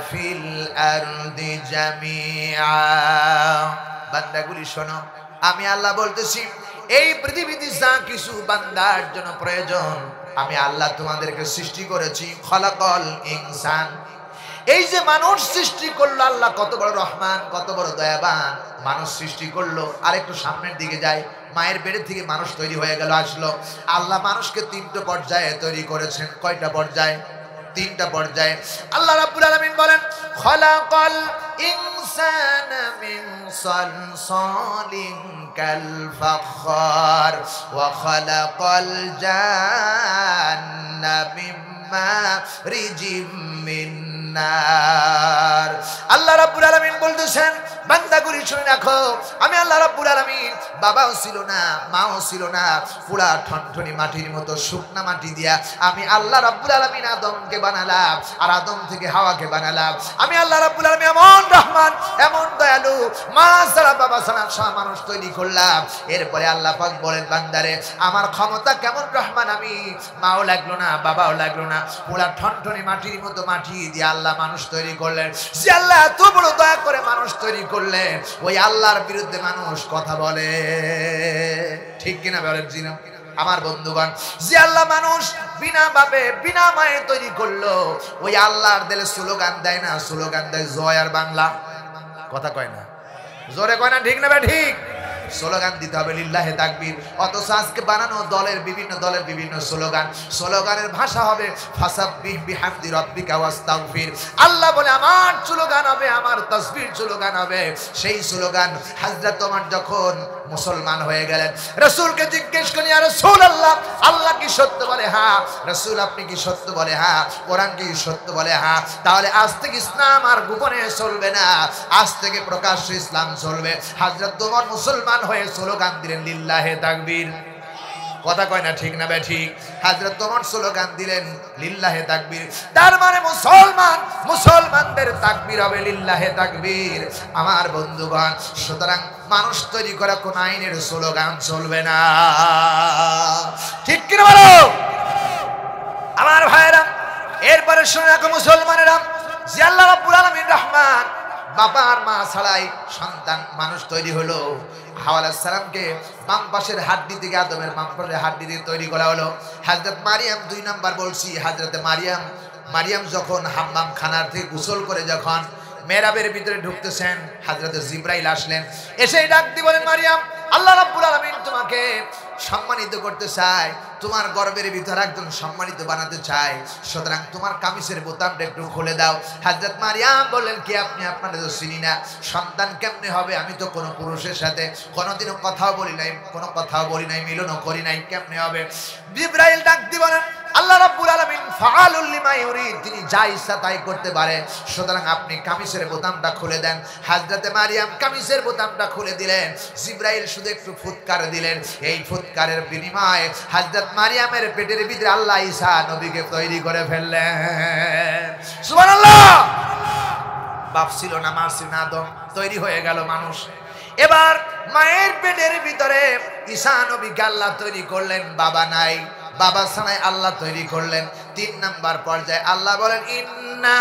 ফিল আরদি জামিআ। বান্দাগুলি শোনো, আমি আল্লাহ বলতেছি এই পৃথিবীতে যা কিছু বান্দার জন্য প্রয়োজন আমি আল্লাহ তোমাদেরকে সৃষ্টি করেছি। খলাকল ইনসান, এই যে মানুষ সৃষ্টি করলো, আল্লাহ কত বড় রহমান, কত বড় দয়াবান। মানুষ সৃষ্টি করলো, আর একটু সামনের দিকে যায়, মায়ের পেটের থেকে মানুষ তৈরি হয়ে গেল, আসলো। আল্লাহ মানুষকে 3টা পর্যায়ে তৈরি করেছেন। কয়টা পর্যায়ে? 3টা পর্যায়ে। আল্লাহ রাব্বুল আলামিন বলেন খলাকাল ইনসানা মিন সালসালিন কাল ফাখর ওয়া খলাকাল জান্না মিন মারিজিম মিন নার। আল্লাহ রাব্বুল আলামিন বলতেছেন বান্দাগুলি শুনে রাখো, আমি আল্লাহ রাব্বুল আলামিন বাবাও ছিল না, মাও ছিল না, পুরা ঠনঠনি মাটির মতো শুকনা মাটি দিয়া আমি আল্লাহ রাব্বুল আলামিন আদমকে বানালাম, আর আদম থেকে হাওয়াকে বানালাম। আমি আল্লাহ রাব্বুল আলামিন এমন রহমান, এমন দয়ালু, মা ছাড়া বাবা ছাড়া সব মানুষ তৈরি করলাম। এরপরে আল্লাহ পাক বলেন বান্দারে আমার ক্ষমতা কেমন রহমান, আমি মাও লাগলো না, বাবাও লাগলো না, পুরা ঠনঠনি মাটির মতো মাটি দিয়ে আল্লাহ মানুষ তৈরি করলেন। যে আল্লাহ এত বড় দয়া করে মানুষ তৈরি করলেন, ওই আল্লাহর বিরুদ্ধে মানুষ কথা বলে, ঠিক কিনা বলেন? জিনা আমার বন্ধুগণ, যে আল্লাহ মানুষ বিনা ভাবে বিনা মায়ে তৈরি করলো, ওই আল্লাহর দিলে স্লোগান দেয় না, স্লোগান দেয় জয় আর বাংলা। কথা কয় না, জোরে কয় না, ঠিক না বে ঠিক? স্লোগান দিতে হবে লিল্লাহে তাকবীর। অথচ আজকে বানানো বিভিন্ন দলের বিভিন্ন স্লোগান, স্লোগানের ভাষা হবে ফাসাব্বিহ বিহামদি রাব্বিকা ওয়াস্তাগফির। আল্লাহ বলে আমার স্লোগান হবে, আমার তাসবিহ স্লোগান হবে। সেই স্লোগান হযরত ওমর যখন মুসলমান হয়ে গেলেন, রাসূলকে জিজ্ঞেস করেন ইয়া রাসূলুল্লাহ আল্লাহ কি সত্য বলে? হ্যাঁ। রাসূল আপনি কি সত্য বলে? হ্যাঁ। কোরআন কি সত্য বলে? হ্যাঁ। তাহলে আজ থেকে ইসলাম আর গোপনে চলবে না, আজ থেকে প্রকাশ্য ইসলাম চলবে। হযরত ওমর মুসলমান হয়ে স্লোগান দিলেন লিল্লাহে তাকবীর। কথা কয় না, ঠিক না বে ঠিক? হযরত ওমর স্লোগান দিলেন লিল্লাহে তাকবীর। তার মানে মুসলমানদের তাকবীর হবে লিল্লাহে তাকবীর। আমার বন্ধুগণ, সুতরাং মানুষ তৈরি করা কোন আইনের স্লোগান চলবে না, ঠিক কিনা বলো আমার ভাইরা? এরপরে শুনে রাখো মুসলমানেরা, যে আল্লাহ রাব্বুল আলামিন রহমান, বাবা আর মা ছাড়াই সন্তান মানুষ তৈরি হলো। হাওয়া আলাইহিস সালামকে বাম পাশের হাড্ডি থেকে, আদমের বাম পাশের হাড্ডি দিয়ে তৈরি করা হলো। হযরত মারিয়াম 2 নাম্বার বলছি, হযরতে মারিয়াম যখন হাম্মাম খানার থেকে গোসল করে যখন মেহরাবের ভিতরে ঢুকতেছেন, হযরতে জিবরাইল আসলেন, এসে ডাক দিয়ে বলেন মারিয়াম আল্লাহ রাব্বুল আলামিন তোমাকে সম্মানিত করতে চায়, তোমার গর্বের ভিতরে একজন সম্মানিত বানাতে চায়, সুতরাং তোমার কামিজের বোতামটা একটু খুলে দাও। হযরত মারিয়াম বললেন কি আপনি, আপনারা তো চিনি না, সন্তান কেমনে হবে? আমি তো কোনো পুরুষের সাথে কোনোদিনও কথাও বলি নাই, মিলনও করি নাই, কেমনে হবে? জিবরাইল ডাক দিয়ে বলেন আল্লাহ রাব্বুল আলামিন ফাআলুল লিমা ইউরিদ, তিনি যা ইচ্ছা তাই করতে পারে, সুতরাং আপনি কামিজের বোতামটা খুলে দেন। হযরতে মারিয়াম কামিজের বোতামটা খুলে দিলেন। জিবরাইল শুধু একটু ফুৎকার দিলেন, এই ফুৎকারের বিনিময়ে হযরত মারিয়ামের পেটের ভিতরে আল্লাহ ঈসা নবীকে তৈরি করে ফেললেন। সুবহানাল্লাহ! বাপ ছিল না, মা ছিল না, আদম তৈরি হয়ে গেল মানুষ। এবার মায়ের পেটের ভিতরে ঈসা নবীকে আল্লাহ তৈরি করলেন, বাবা নাই, বাবা ছাড়াই আল্লাহ তৈরি করলেন। 3 নাম্বার পর্যায়ে আল্লাহ বলেন ইন্না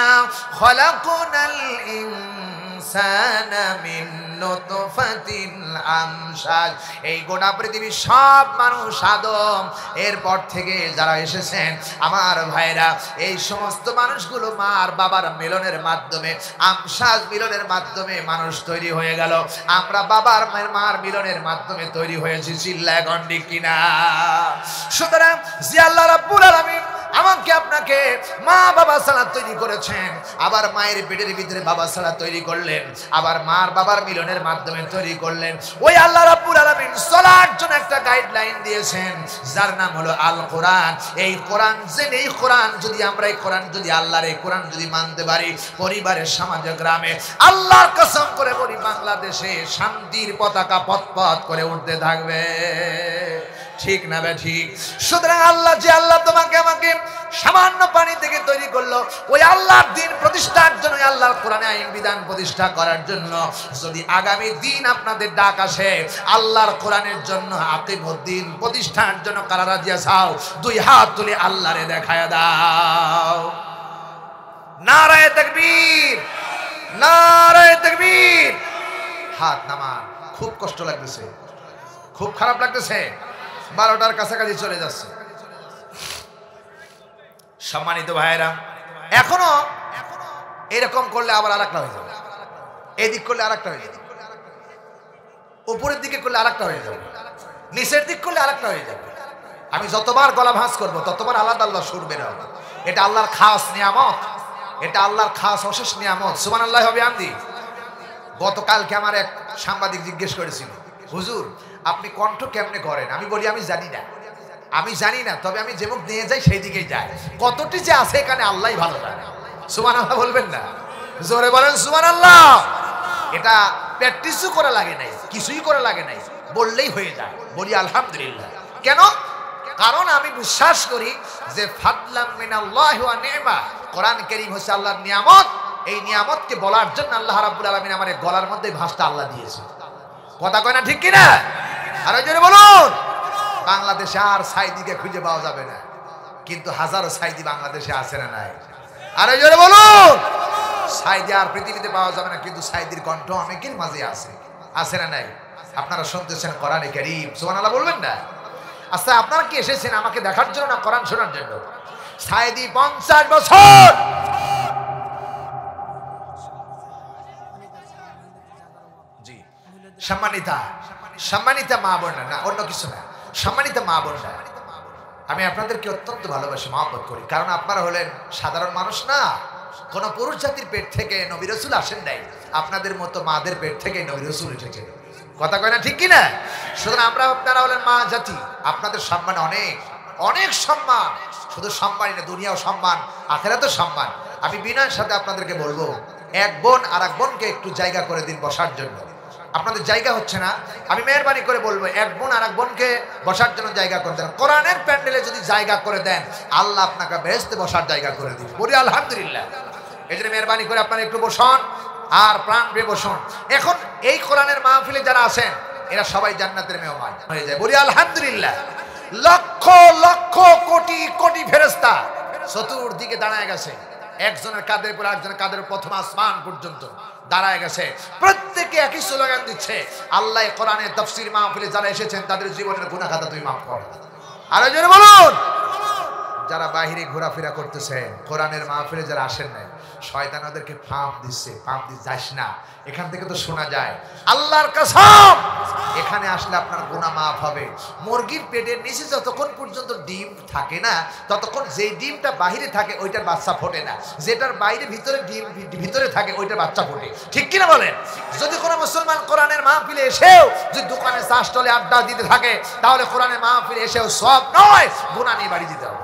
খলাকনাল ইনসানা মিন নুতফাতিন আমশাজ। এই গোটা পৃথিবীর সব মানুষ আদম, এরপর থেকে যারা এসেছেন আমার ভাইরা, এই সমস্ত মানুষগুলো মার বাবার মিলনের মাধ্যমে, আমশাজ মিলনের মাধ্যমে মানুষ তৈরি হয়ে গেল। আমরা বাবার মার মিলনের মাধ্যমে তৈরি হয়েছি। চিল্লায় গন্ডি কিনা? সুতরাং যে আল্লাহ রাব্বুল আলামিন আমাকে আপনাকে মা বাবা ছাড়া তৈরি করেছেন, আবার মায়ের পেটের ভিতরে বাবা ছাড়া তৈরি করলেন, আবার মার বাবার মিলনের মাধ্যমে তৈরি করলেন, ওই আল্লাহ রাব্বুল আলামিন চলার জন্য একটা গাইডলাইন দিয়েছেন, যার নাম হলো আল কোরআন। এই কোরআন এই কোরআন যদি আমরা এই কোরআন যদি আল্লাহর এই কোরআন যদি মানতে পারি, পরিবারের সমাজে গ্রামে আল্লাহর কসম করে বলি বাংলাদেশে শান্তির পতাকা পথ করে উঠতে থাকবে। ঠিক না বে ঠিক? সুতরাং আল্লাহ যে আল্লাহ তোমাকে আমাকে সামান্য পানি থেকে তৈরি করলো, ওই আল্লাহর দিন প্রতিষ্ঠার জন্য, আল্লাহর কোরআনে আইন বিধান প্রতিষ্ঠা করার জন্য, যদি আগামী দিন আপনাদের ডাক আসে আল্লাহর কোরআনের জন্য আকিমুদ্দিন প্রতিষ্ঠার জন্য, কারা রাজি আছো? দুই হাত তুলে আল্লাহরে দেখায় দাও। নারায়ে তাকবীর, নারায়ে তাকবীর। হাত নামান। খুব কষ্ট লাগতেছে, খুব খারাপ লাগতেছে, 12টার কাছাকাছি চলে যাচ্ছে। সম্মানিত ভাইরা, এখনো এরকম করলে আবার আরেকটা হয়ে যাবে, এদিক করলে আরেকটা হয়ে যাবে, উপরের দিকে করলে আরেকটা হয়ে যাবে, নিচের দিক করলে আরেকটা হয়ে যাবে। আমি যতবার গলা ভাঁজ করবো ততবার আলাদা আল্লাহ সুর বের হবে। এটা আল্লাহর খাস নিয়ামত, এটা আল্লাহর খাস অশেষ নিয়ামত। সুবহানাল্লাহি ওয়া বিহামদিহি। গতকালকে আমার এক সাংবাদিক জিজ্ঞেস করেছিল, হুজুর আপনি কণ্ঠ কেমনে করেন? আমি বলি আমি জানি না, আমি জানি না, তবে আমি যেমন নিয়ে যাই সেই দিকেই যাই। কতটি যে আছে এখানে আল্লাহই ভালো জানে। সুবহানাল্লাহ বলবেন না? জোরে বলেন সুবহানাল্লাহ। এটা প্র্যাকটিসও করা লাগে নাই, কিছুই করা লাগে নাই, বললেই হয়ে যায়। বলি আলহামদুলিল্লাহ। কেন? কারণ আমি বিশ্বাস করি যে ফাদলাম মিনাল্লাহি ওয়া নি'মা, কোরআন কারীম হচ্ছে আল্লাহর নিয়ামত। এই নিয়ামতকে বলার জন্য আল্লাহ রাব্বুল আলামিন আমার গলার মধ্যে ভাষটা আল্লাহ দিয়েছে। কথা কয় না ঠিক কিনা? আরো জোরে বলুন। বাংলাদেশে আর সাইদিকে খুঁজে পাওয়া যাবে না, কিন্তু হাজারো সাইদি বাংলাদেশে আছে না নাই? আরো জোরে বলুন। সাইদি আর পৃথিবীতে পাওয়া যাবে না, কিন্তু সাইদির কণ্ঠ অনেকের মাঝে আছে, আছে না নাই? আপনারা শুনতেছেন কোরআনে কারীম, সুবহানাল্লাহ বলবেন না? আচ্ছা আপনারা কি এসেছেন আমাকে দেখার জন্য না কোরআন শোনার জন্য? সাইদি 50 বছর জি। সম্মানিতা মা বোন, না অন্য কিছু না, সম্মানিত মা বোন, আমি আপনাদেরকে অত্যন্ত ভালোবাসি, মহব্বত করি, কারণ আপনারা হলেন সাধারণ মানুষ না। কোন পুরুষ জাতির পেট থেকে নবী রাসূল আসেন নাই, আপনাদের মতো মাদের পেট থেকে নবী রাসূল এসেছে। কথা কয় না ঠিক কিনা? সুতরাং আপনারা হলেন মা জাতি, আপনাদের সম্মান অনেক, অনেক সম্মান। শুধু সম্মানই না, দুনিয়াও সম্মান, আখিরাতেও সম্মান। আমি বিনয়ের সাথে আপনাদেরকে বলবো, এক বোন আর এক বোনকে একটু জায়গা করে দিন বসার জন্য। আপনাদের জায়গা হচ্ছে না, আমি মেহরবানি করে বলবো এক বোন আর এক বোনকে বসার জন্য জায়গা করে দেন। কোরআনের প্যান্ডেলে যদি জায়গা করে দেন, আল্লাহ আপনাকে বেহেশতে বসার জায়গা করে দিন। বলি আলহামদুলিল্লাহ। এই জন্য মেহরবানি করে আপনারা একটু বসুন আর প্রাণ পেয়ে বসুন। এখন এই কোরআনের মাহফিলে যারা আছেন এরা সবাই জান্নাতের মেহমান হয়ে যায়। বলি আলহামদুলিল্লাহ। লক্ষ লক্ষ কোটি কোটি ফেরেশতা চতুর্দিকে দাঁড়ায় গেছে, একজনের কাঁধের পর একজনের কাঁধের, প্রথম আসমান পর্যন্ত দাঁড়ায় গেছে। প্রত্যেকে একই স্লোগান দিচ্ছে, আল্লাহ কোরআনের তাফসীর মাহফিলে যারা এসেছেন তাদের জীবনের গুনাহ খাতা তুই মাফ কর। আরো জোরে বলুন। যারা বাহিরে ঘোরাফেরা করতেছেন, কোরআনের মাহফিলে যারা আসেন নাই, শয়তান ওদেরকে ফাঁপ দিচ্ছে, ফাঁপ দিয়ে যাস না, এখান থেকে তো শোনা যায়। আল্লাহর কসম, এখানে আসলে আপনার গুনাহ মাফ হবে। মুরগির পেটের নিচে যতক্ষণ পর্যন্ত ডিম থাকে না, ততক্ষণ যেই ডিমটা বাহিরে থাকে ওইটার বাচ্চা ফোটে না, যেটার বাইরে ভিতরে ডিম ভিতরে থাকে ওইটার বাচ্চা ফোটে। ঠিক কিনা বলেন? যদি কোনো মুসলমান কোরআনের মাহফিলে এসেও যদি দোকানে চা স্টলে আড্ডা দিতে থাকে, তাহলে কোরআনের মাহফিলে এসেও সব নয়, গুনাহ নিয়ে বাড়ি দিতে হবে।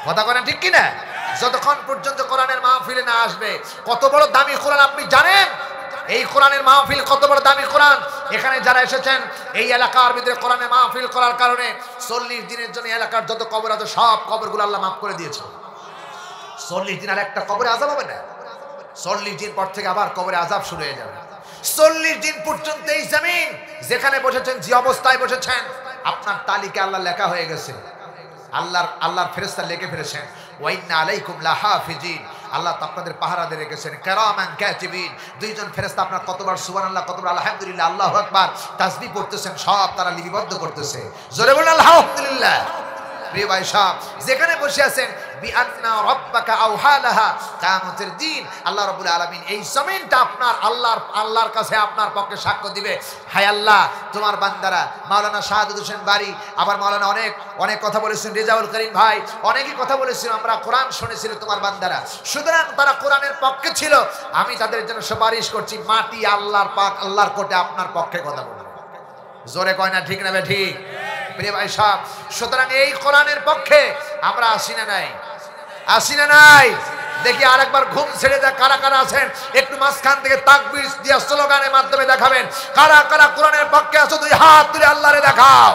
কথা বলেন ঠিক কিনা? যতক্ষণ পর্যন্ত কোরআনের মাহফিলে না আসবে। কত বড় দামি কোরআন আপনি জানেন? এই কোরআনের মাহফিল কত বড় দামি কোরআন। এখানে যারা এসেছেন এই এলাকার ভিতরে কোরআনের মাহফিল করার কারণে 40 দিনের জন্য এলাকার যত কবর আছে সব কবরগুলো আল্লাহ মাফ করে দিয়েছে। 40 দিন আর একটা কবরে আযাব হবে না। 40 দিন পর থেকে আবার কবরে আযাব শুরু হয়ে যাবে। 40 দিন পর্যন্ত এই জমিন যেখানে বসেছেন, যে অবস্থায় বসেছেন, আপনার তালিকা আল্লাহ লেখা হয়ে গেছে। আল্লাহর ফেরেশতা লিখে ফেলেছেন, ওয়া ইন্না আলাইকুম লাহাফিজিন, আল্লাহ তো আপনাদের পাহারা দিয়ে রেখেছেন কিরামান কাতিবিন, দুইজন ফেরেশতা আপনার কতবার সুবহানাল্লাহ কতবার আলহামদুলিল্লাহ আল্লাহু আকবার তাসবিহ পড়তেছেন, সব তারা লিপিবদ্ধ করতেছে। জোরে বলুন আলহামদুলিল্লাহ। প্রিয় ভাই সাহেব, যেখানে বসে আছেন বিআন্না রাব্বাকা আওহালাহা, কিয়ামতের দিন আল্লাহ রাব্বুল আলামিন এই জমিনটা আপনার আল্লাহর কাছে আপনার পক্ষে সাক্ষ্য দিবে, হায় আল্লাহ তোমার বান্দারা। মাওলানা শাহাদাত হোসেন বারী, আবার মাওলানা অনেক কথা বলেছেন, রেজাউল করিম ভাই অনেকই কথা বলেছিল, আমরা কোরআন শুনেছিল তোমার বান্দারা, সুতরাং তারা কোরআনের পক্ষে ছিল। আমি তাদের জন্য সুপারিশ করছি, মাটি আল্লাহর পাক আল্লাহর কোর্টে আপনার পক্ষে কথা বলবে। জোরে কয় না ঠিক না ঠিক? প্রিয় ভাই সাহেব, সুতরাং এই কোরআনের পক্ষে আমরা আসি না নাই? দেখি আরেকবার ঘুম ছেড়ে দেয় কারা কারা আছেন, একটু মাঝখান থেকে তাকবীর দিয়ে স্লোগানের মাধ্যমে দেখাবেন কারা কারা কোরআনের পক্ষে আছো, দুই হাত তুলে আল্লাহরে দেখাও।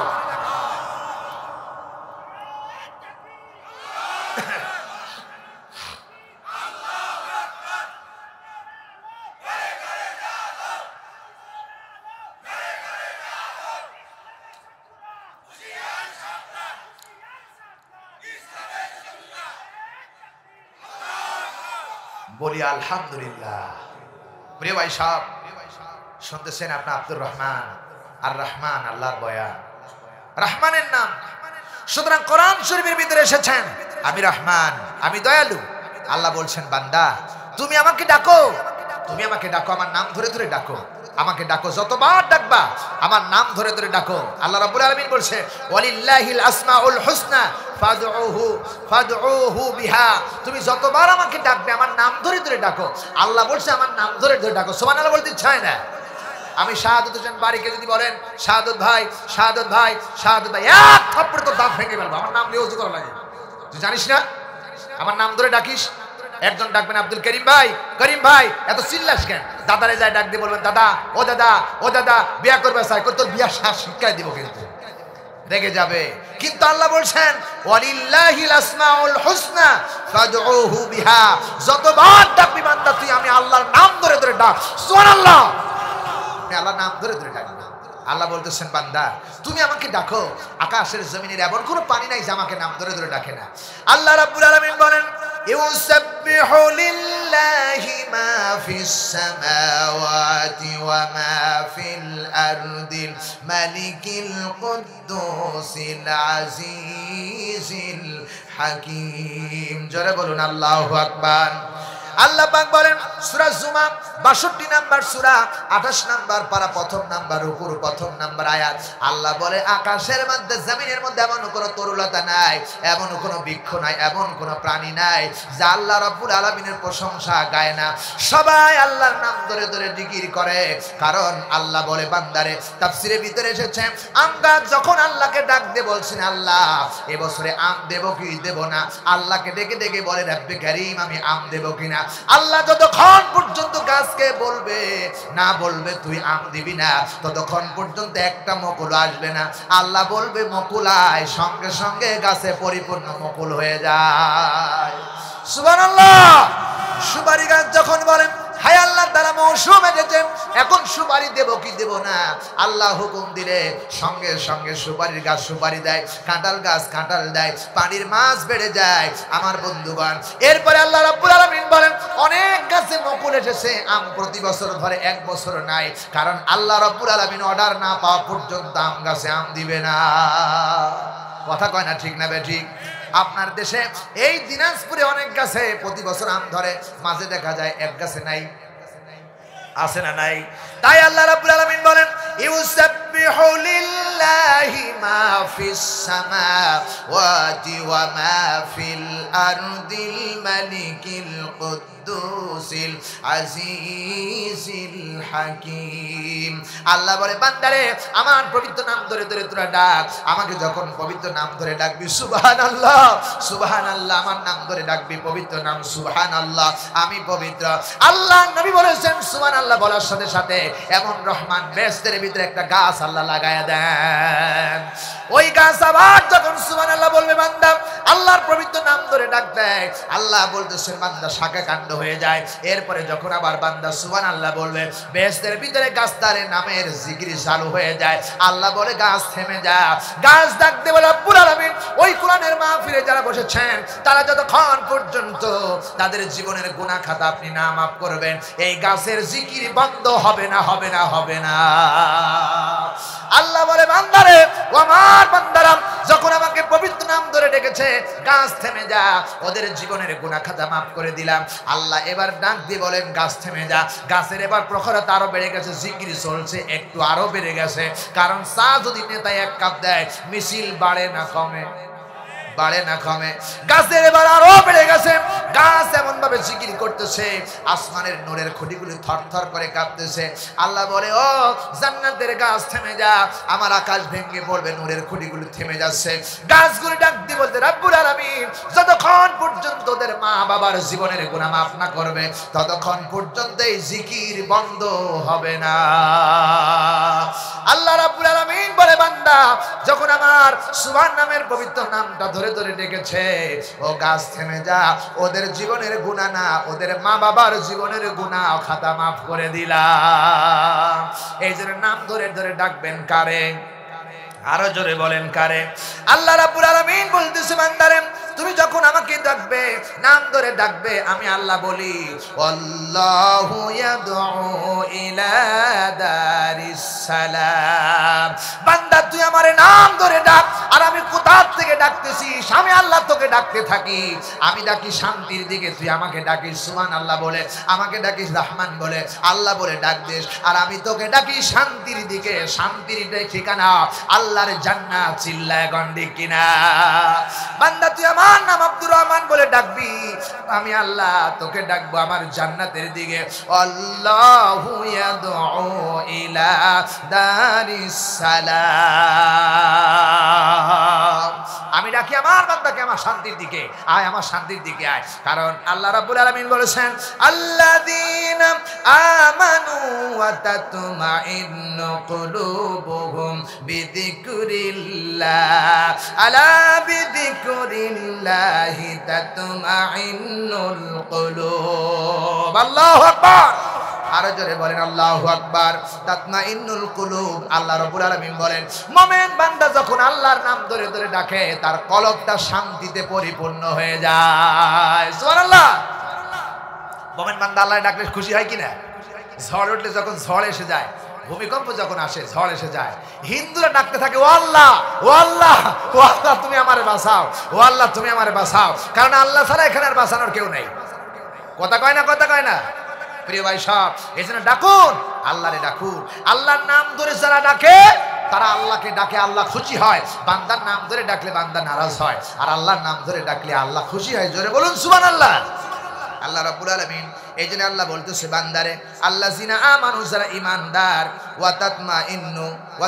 বলি আলহামদুলিল্লাহ। প্রিয় ভাই সাহেব, শুনতেছেন আপনার আব্দুর রহমান, আর রহমান আল্লাহর বয়ান, রহমানের নাম। সুতরাং কোরআন শরীফের ভিতরে এসেছেন আমি রহমান, আমি দয়ালু। আল্লাহ বলছেন বান্দা তুমি আমাকে ডাকো, আমার নাম ধরে ধরে ডাকো, আমাকে ডাকো, যতবার ডাকবা আমার নাম ধরে ধরে ডাকো। আল্লাহ রাব্বুল আলামিন বলছে ওয়ালিল্লাহিল আসমাউল হুসনা ফাদউহু বিহা, তুমি যতবার আমাকে ডাকবে আমার নাম ধরে ধরে ডাকো। আল্লাহ বলছে আমার নাম ধরে ধরে ডাকো। সুবহানাল্লাহ বলতে চায় না? আমি শাহাদাত হোসেন বারীকে যদি বলেন শাহাদাত ভাই এক থাপ্পড়ে তো দাঁত ভেঙে ফেলবো, আমার নাম নিয়ে ওযু করা লাগে। তুই জানিস না আমার নাম ধরে ডাকিস? একজন ডাকবেন আব্দুল করিম ভাই এত চিল্লাস কেন? দাদারে যায় ডাক দিয়ে বলবেন দাদা ও দাদা বিয়া করবে চাই, তোর বিয়া শিক্ষায় দিব, কিন্তু রেগে যাবে। কিন্তু আল্লাহ বলছেন ওয়ালিল্লাহিল আসমাউল হুসনা ফাদউহু বিহা, যতবার ডাকবি বান্দা তুই আমি আল্লাহর নাম ধরে ধরে ডাক। সুবহানাল্লাহ, আমি আল্লাহর নাম ধরে ধরে ডাক। আল্লাহ বলতেছেন বান্দা তুমি আমাকে ডাকো, আকাশের জমিনের এমন কোনো পানি নাই যে আমাকে নাম ধরে ধরে ডাকে না। আল্লাহ রাব্বুল আলামিন বলেন ইউসাব্বিহু লিল্লাহি মা ফিস সামাওয়াতি ওয়া মা ফিল আরদিল মালিকিল কুদ্দুসিল আজিজিল হাকীম। জোরে বলুন আল্লাহু আকবার। আল্লাহ পাক বলেন সূরা জুমা 62 নাম্বার সূরা 28 নাম্বার পারা প্রথম নাম্বার রুকুর প্রথম নাম্বার আয়াত। আল্লাহ বলে আকাশের মধ্যে জমিনের মধ্যে এমন কোনো তরুলতা নাই, এমন কোনো বৃক্ষ নাই, এমন কোনো প্রাণী নাই যা আল্লাহ রাব্বুল আলামিনের প্রশংসা গায় না। সবাই আল্লাহর নাম ধরে ধরে জিকির করে, কারণ আল্লাহ বলে বান্দারে, তাফসীরের ভিতরে এসেছে আমরা যখন আল্লাহকে ডাক দিয়ে বলছেন আল্লাহ এবছরে আম দেব কি দেব না, আল্লাহকে ডেকে ডেকে বলে রব্বে কারীম আমি আম দেব কিনা। আল্লাহ যতক্ষণ পর্যন্ত গাছকে বলবে না বলবে তুই আম দিবি না, ততক্ষণ পর্যন্ত একটা মুকুল আসবে না। আল্লাহ বলবে মুকুল আয়, সঙ্গে সঙ্গে গাছে পরিপূর্ণ মুকুল হয়ে যায়। সুবহানাল্লাহ। সুপারি গাছ যখন বলেন হায় আল্লাহ তারা মৌসুম এসেছে, এখন সুপারি দেব কি দেব না, আল্লাহ হুকুম দিলে সঙ্গে সঙ্গে সুপারির গাছ সুপারি দেয়, কাঁঠাল গাছ কাঁঠাল দেয়, পানির মাছ বেড়ে যায় আমার বন্ধুগণ। এরপরে আল্লাহ রাব্বুল আলামিন বলেন অনেক গাছে মুকুল এসেছে, আম প্রতি বছর ধরে এক বছর নাই, কারণ আল্লাহ রাব্বুল আলামিন অর্ডার না পাওয়া পর্যন্ত আম গাছে আম দিবে না। কথা কয় না ঠিক না ঠিক? আপনার দেশে এই দিনাজপুরে অনেক গাছে প্রতি বছর আম ধরে, মাঝে দেখা যায় এক গাছে নাই, আছে না নাই? তাই আল্লাহ রাব্বুল আলামিন বলেন ইউসাব্বিহু লিল্লাহি মা ফিস সামাওয়াতি ওয়া মা ফিল আরদিল মালিকিল কুদ্দুসিল আজিজিল হাকীম। আল্লাহ বলে বান্দারে আমার পবিত্র নাম ধরে ধরে তোরা ডাক, আমাকে যখন পবিত্র নাম ধরে ডাকবি সুবহানাল্লাহ সুবহানাল্লাহ, আমার নাম ধরে ডাকবি পবিত্র নাম সুবহানাল্লাহ আমি পবিত্র। আল্লাহ নবী বলেছেন সুবহানাল্লাহ বলার সাথে সাথে এমন রহমান বেহেশতের ভিতরে একটা গাছ আল্লাহ লাগায়া দেন। ওই গাছ আবার যখন সুবহানাল্লাহ বলবে বান্দা আল্লাহর পবিত্র নাম ধরে ডাক দেয়, আল্লাহ বলতেছেন বান্দা শাখা কাণ্ড হয়ে যায়। এরপরে যখন আবার বান্দা সুবহানাল্লাহ বলবে বেহেশতের ভিতরে গাছটারে নামের জিকির চালু হয়ে যায়। আল্লাহ বলে গাছ থেমে যা। গাছ ডাক দেবে রব্বুল আলামিন ওই কোরআনের মাহফিলে যারা বসেছেন তারা যতক্ষণ পর্যন্ত তাদের জীবনের গুনাহ খাতা আপনি না মাফ করবেন এই গাছের জিকির বন্ধ হবে না, হবে না, হবে না। আল্লাহ বলে বান্দারে ও আমার বান্দারা যখন আমাকে পবিত্র নাম ধরে ডেকেছে গাছ থেমে যা, ওদের জীবনের গুনাহ খাতা মাফ করে দিলাম। আল্লাহ এবার ডাক দিয়ে বলেন গাছ থেমে যা। গাছের এবার প্রখরতা আরো বেড়ে গেছে, জিকির চলছে একটু আরো বেড়ে গেছে। কারণ চা যদি নেতায় এক কাপ দেয় মিছিল বাড়ে না কমে, বাড়ে না কমে। গাছের এবার আরো বেড়ে গেছে। গাছ এমন ভাবে জিকির করতেছে আসমানের নূরের খুঁটিগুলি থরথর করে কাঁপতেছে। আল্লাহ বলে ও জান্নাতের গাছ থেমে যা, আমার আকাশ ভেঙে পড়বে, নূরের খুঁটিগুলি থেমে যাচ্ছে। গাছগুলি ডাক দিয়ে বলতে রব্বুল আলামিন যতক্ষণ পর্যন্ত ওদের মা বাবার জীবনের গুনাহ মাফ না করবে ততক্ষণ পর্যন্ত এই জিকির বন্ধ হবে না। আল্লাহ রাব্বুল আলামিন বলে বান্দা যখন আমার সুবহান নামের পবিত্র নামটা ধরে ধরে ডেকেছে ও গাছ থেমে যা, ওদের জীবনের গুনাহ না ওদের মা বাবার জীবনের গুনাহ খাতা মাফ করে দিলাম। এই জন্য নাম ধরে ধরে ডাকবেন কারে? আরো জোরে বলেন কারে? আল্লাহ রাব্বুল আলামিন বলতেছে বান্দারে তুমি যখন আমাকে ডাকবে নাম ধরে ডাকবে আমি আল্লাহ বলি আল্লাহু ইয়াদউ ইলা দারিস সালাম। বান্দা তুই আমারে নাম ধরে ডাক। আর আমি কোথা থেকে ডাকতেছি? আমি আল্লাহ তোকে ডাকতে থাকি। আমি ডাকি শান্তির দিকে, তুই আমাকে ডাকিস সুবহানাল্লাহ বলে, আমাকে ডাকিস রহমান বলে, আল্লাহ বলে ডাক দিস। আর আমি তোকে ডাকি শান্তির দিকে, শান্তির ঠিকানা আল্লাহর জান্নাত। চিল্লায় গন্ডি কিনা? বান্দা তুই আমার নাম আব্দুর রহমান বলে ডাকবি, আমি আল্লাহ তোকে ডাকবো আমার জান্নাতের দিকে। আল্লাহু ইয়াদউ ইলা দারিস সালাম। আমি ডাকি আমার বান্দাকে আমার শান্তির দিকে, আয় আমার শান্তির দিকে আয়। কারণ আল্লাহ রাব্বুল আলামিন বলেছেন আল্লাযীনা আমানু ওয়া তাতমাইন্নু কুলুবুহুম বিযিকরিল্লাহ আলা বিযিকরিল্লাহি তাতমাইন্নুল কুলুব। আল্লাহু আকবার। আরো জোরে বলেন আল্লাহু আকবার। তাতমাইন্নুল কুলুব। আল্লাহ রাব্বুল আলামিন বলেন মুমিন বান্দা যখন আল্লাহর নাম ধরে ধরে ডাকে তার কলবটা শান্তিতে পরিপূর্ণ হয়ে যায়। সুবহানাল্লাহ। মুমিন বান্দা আল্লাহর ডাকলে খুশি হয় কিনা? ঝড় উঠলে যখন ঝড় এসে যায়, ভূমিকম্প যখন আসে ঝড় এসে যায়, হিন্দুরা ডাকতে থাকে ও আল্লাহ, ও আল্লাহ, ও আল্লাহ তুমি আমারে বাঁচাও, ও আল্লাহ তুমি আমারে বাঁচাও। কারণ আল্লাহ ছাড়া এখানে আর বাঁচানোর কেউ নেই। কথা কয় না? কথা কয় না? প্রিয় ভাই সব এই জন্য ডাকুন, আল্লাহরে ডাকুন। আল্লাহর নাম ধরে যারা ডাকে তারা আল্লাহকে ডাকে, আল্লাহ খুশি হয়। বান্দার নাম ধরে ডাকলে বান্দা নারাজ হয়, আর আল্লাহর নাম ধরে ডাকলে আল্লাহ খুশি হয়। জোরে বলুন সুবহানাল্লাহ। আল্লাহ রাব্বুল আলামিন এই জন্য আল্লাহ বলতেছে বান্দারে আল্লাযিনা আমানু যারা ঈমানদার ওয়া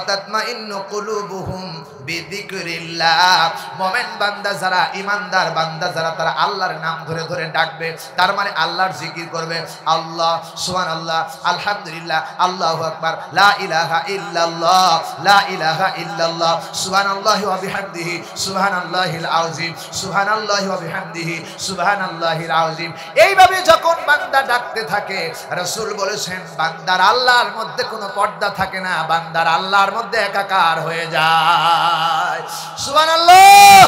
তাতমাইন্নু কুলুবুহুম বিযিকরিল্লাহ। মুমিন বান্দা যারা ঈমানদার বান্দা যারা তারা আল্লাহর নাম ধরে ধরে ডাকবে, তার মানে আল্লাহর জিকির করবে। আল্লাহ সুবহানাল্লাহ, আলহামদুলিল্লাহ, আল্লাহু আকবার, লা ইলাহা ইল্লাল্লাহ, লা ইলাহা ইল্লাল্লাহ, সুবহানাল্লাহি ওয়া বিহামদিহি, সুবহানাল্লাহিল আযীম, সুবহানাল্লাহি ওয়া বিহামদিহি, সুবহানাল্লাহিল আযীম। এইভাবে যখন বান্দা ডাকতে থাকে রাসূল বলেছেন বান্দার আল্লাহর মধ্যে কোনো পর্দা থাকে না, বান্দার আল্লাহর মধ্যে একাকার হয়ে যায়। সুবহানাল্লাহ।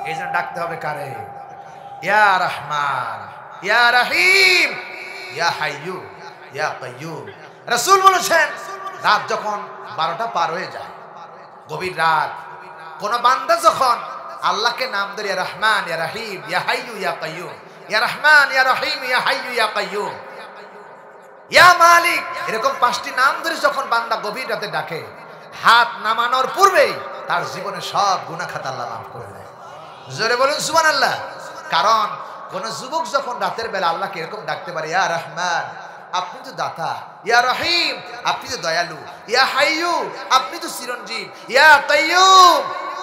এই জন্য ডাকতে হবে কারে? ইয়া রহমান, ইয়া রহিম, ইয়া হাইয়ু, ইয়া কাইয়ুম। রাসূল বলেছেন রাত যখন 12টা পার হয়ে যায়, গভীর রাত, কোন বান্দা যখন আল্লাহকে নাম ধরে ইয়া রহমান, ইয়া রহিম, ইয়া হাইয়ু, ইয়া কাইয়ুম, ইয়া রহমান, ইয়া রহিম, ইয়া হাইয়ু, ইয়া কাইয়ুম, ইয়া মালিক, এরকম 5টি নাম ধরে যখন বান্দা গভীর রাতে ডাকে, হাত নামানোর পূর্বেই তার জীবনে সব গুনাহ খাতা আল্লাহ মাফ করে দেয়। জোরে বলুন সুবহানাল্লাহ। কারণ কোন যুবক যখন রাতের বেলা আল্লাহকে এরকম ডাকতে পারে ইয়া রহমান আপনি তো দাতা, ইয়া রহিম আপনি তো দয়ালু, ইয়া হাইয়ু আপনি তো চিরঞ্জীব, ইয়া কাইয়ুম,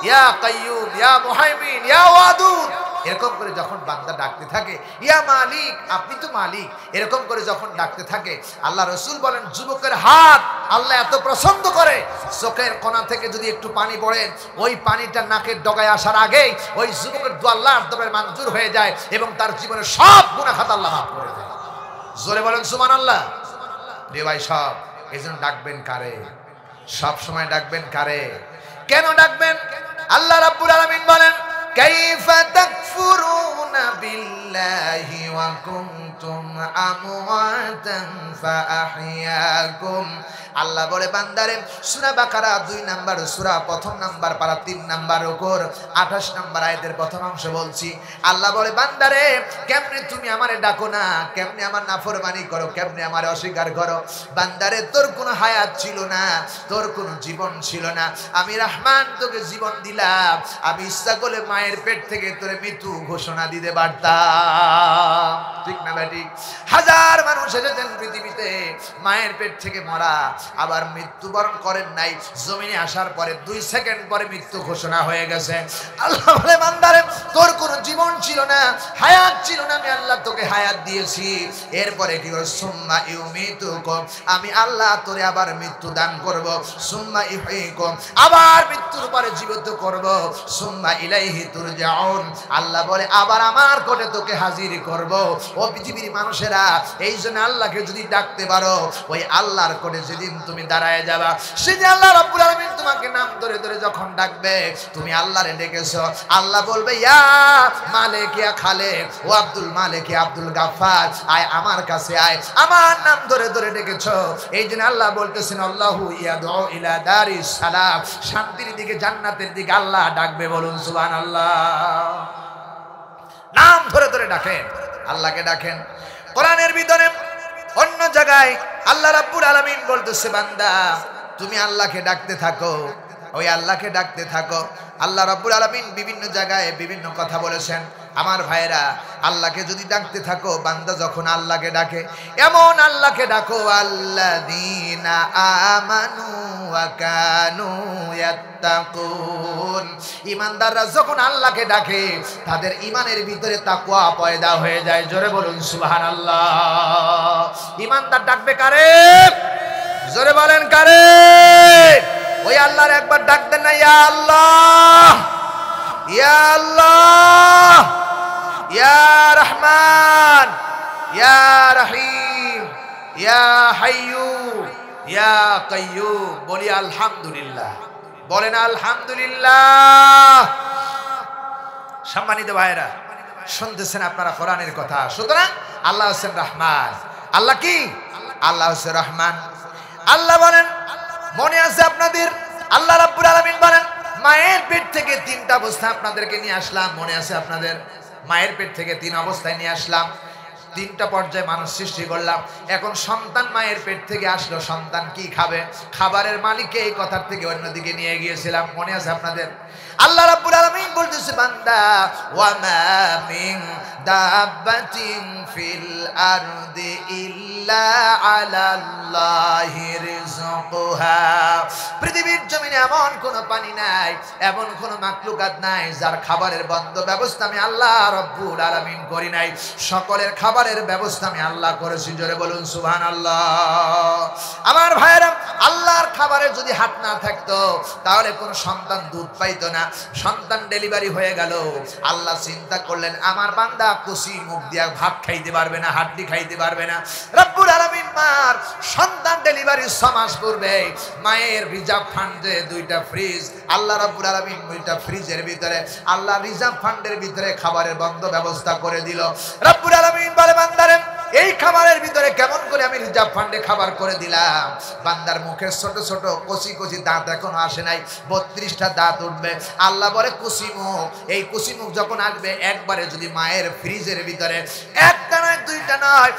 ইয়া কাইয়ুম, ইয়া মুহাইমিন, ইয়া ওয়াদুদ এরকম করে যখন বান্দা ডাকতে থাকে, ইয়া মালিক, আপনি তো মালিক, এরকম করে যখন ডাকতে থাকে, আল্লাহ রসুল বলেন যুবকের হাত আল্লাহ এত পছন্দ করে, চোখের কোণা থেকে যদি একটু পানি পড়ে, ওই পানিটা নাকের ডগায় আসার আগেই ওই যুবকের দোয়া আল্লাহর দরবারে মঞ্জুর হয়ে যায় এবং তার জীবনের সব গুনাহ খাতা আল্লাহ মাফ করে দেয়। জোরে বলেন সুবহানাল্লাহ। রে ভাই সব এজন্য ডাকবেন কারে? সব সময় ডাকবেন কারে? কেন ডাকবেন? আল্লাহ রাব্বুল আলামিন বলেন, কাইফা তাকফুরুনা বিল্লাহি ওয়া কুনতুম আমওয়াতান ফাআহইয়াকুম। আল্লাহ বলে বান্দারে, সূরা বাকারা 2 নাম্বার সূরা, প্রথম নাম্বার পারা 3 নাম্বার ওকর 28 নাম্বার আয়াতের প্রথম অংশ বলছি। আল্লাহ বলে বান্দারে, কেমনে তুমি আমারে ডাকো না, কেমনে আমার নাফরমানি করো, কেমনে আমারে অস্বীকার করো। বান্দারে, তোর কোনো হায়াত ছিল না, তোর কোনো জীবন ছিল না, আমি রহমান তোকে জীবন দিলাম। আমি ইচ্ছা করলে মায়ের পেট থেকে তোরে মৃত্যু ঘোষণা দিতে পারতাম, ঠিক না বেটি? হাজার মানুষ এসেছেন পৃথিবীতে মায়ের পেট থেকে মরা, আবার মৃত্যুবরণ করেন নাই, জমিনে আসার পরে 2 সেকেন্ড পরে মৃত্যু ঘোষণা হয়ে গেছে। আল্লাহ বলে বান্দারে, তোর কোনো জীবন ছিল না, হায়াত ছিল না, আমি আল্লাহ তোকে হায়াত দিয়েছি। এরপরে কি হলো? সুম্মা ইউমিতুকুম, আমি আল্লাহ তোরে আবার মৃত্যু দান করব। সুম্মা ইহয়িকুম, আবার মৃত্যুর পরে জীবিত করব। সুম্মা ইলাইহি তুরজাউন, আল্লাহ বলে আবার আমার কোটে তোকে হাজির করব। ও পৃথিবীর মানুষেরা, এই জন্য আল্লাহকে যদি ডাকতে পারো, ওই আল্লাহর কোটে যেদিন তুমি দাঁড়ায় যাবা, সেদিন আল্লাহ রাব্বুল আলামিন তোমাকে নাম ধরে ধরে যখন ডাকবে, তুমি আল্লাহরে ডেকেছো, আল্লাহ বলবে ইয়া মালিক ইয়া খালেক, ও আব্দুল মালিক ইয়া আব্দুল গাফফার, আয় আমার কাছে আয়, আমার নাম ধরে ধরে ডেকেছো। এই জন্য আল্লাহ বলতেছেন, আল্লাহু ইয়াদউ ইলা দারিস সালাম, শান্তির দিকে, জান্নাতের দিকে আল্লাহ ডাকবে। বলুন সুবহানাল্লাহ। নাম ধরে ধরে ডাকেন, আল্লাহকে ডাকেন। কোরআনের ভিতরে অন্য জায়গায় আল্লাহ রাব্বুল আলামিন বলতেছে, বান্দা তুমি আল্লাহকে ডাকতে থাকো, ওই আল্লাহকে ডাকতে থাকো। আল্লাহ রাব্বুল আলামিন বিভিন্ন জায়গায় বিভিন্ন কথা বলেছেন। আমার ভাইরা, আল্লাহকে যদি ডাকতে থাকো, বান্দা যখন আল্লাহকে ডাকে, এমন আল্লাহকে ডাকো, আল্লাযীনা আমানু ওয়া কানু ইয়াত্তাকুন, ঈমানদাররা যখন আল্লাহকে ডাকে, তাদের ঈমানের ভিতরে তাকওয়া পয়দা হয়ে যায়। জোরে বলুন সুবহানাল্লাহ। ঈমানদার ডাকবে কারে? জোরে বলেন কারে? ওই আল্লাহর একবার ডাক দেন না, ইয়া আল্লাহ, ইয়া আল্লাহ, ইয়া রহমান, ইয়া রহিম, ইয়া হাইয়ু, ইয়া কাইয়ুম। বলি আলহামদুলিল্লাহ, বলেন আলহামদুলিল্লাহ। সম্মানিত ভাইরা, শুনতেছেন আপনারা কোরআনের কথা। সুতরাং আল্লাহ হচ্ছেন রহমান। আল্লাহ কি? আল্লাহ হচ্ছে রহমান। আল্লাহ বলেন, মনে আছে আপনাদের, আল্লাহ রাব্বুল আলামিন বলেন, মায়ের পেট থেকে 3টা অবস্থা আপনাদেরকে নিয়ে আসলাম। মনে আছে আপনাদের? মায়ের পেট থেকে 3 অবস্থায় নিয়ে আসলাম, 3টা পর্যায়ে মানুষ সৃষ্টি করলাম। এখন সন্তান মায়ের পেট থেকে আসলো, সন্তান কি খাবে? খাবারের মালিককে এই কথার থেকে অন্যদিকে নিয়ে গিয়েছিলাম। মনে আছে আপনাদের? আল্লাহ রাব্বুল আলামিন বলতেছে, বান্দা ওয়া মা মিন দাব্বাতিন ফিল আরদি ইল্লা আলাল্লাহি রিজকুহা, পৃথিবীর জমিনে এমন কোন পানি নাই, এমন কোন মাখলুকাত নাই যার খাবারের বন্ধ ব্যবস্থা আমি আল্লাহ রাব্বুল আলামিন করি নাই। সকলের খাবারের ব্যবস্থা আমি আল্লাহ করেছি। জোরে বলুন সুবহানাল্লাহ। আমার ভাইরা, আল্লাহর খাবারের যদি হাত না থাকতো, তাহলে কোন সন্তান দুধ পাইতো না। সন্তান ডেলিভারি হয়ে গেল, আল্লাহ চিন্তা করলেন, আমার বান্দা কচি মুখ দিয়া ভাত খাইতে পারবে না, হাড্ডি খাইতে পারবে না। রব্বুল আলামিন মার সন্তান ডেলিভারি 6 মাস পূর্বে মায়ের রিজার্ভ ফান্ডে 2টা ফ্রিজ, আল্লাহ রব্বুল আলামিন 2টা ফ্রিজের ভিতরে আল্লাহ রিজার্ভ ফান্ডের ভিতরে খাবারের বন্ধ ব্যবস্থা করে দিল। রব্বুল আলামিন বলে, বান্দারে এই খাবারের ভিতরে কেমন করে আমি রিজার্ভ ফান্ডে খাবার করে দিলাম। বান্দার মুখে ছোট ছোট কচি কচি দাঁত এখনো আসে নাই, 32টা দাঁত উঠবে। আল্লাহ বলে কুচি মুখ, এই কুচি মুখ যখন আসবে, একবারে যদি মায়ের ফ্রিজের ভিতরে 1টা নয় 2টা নয়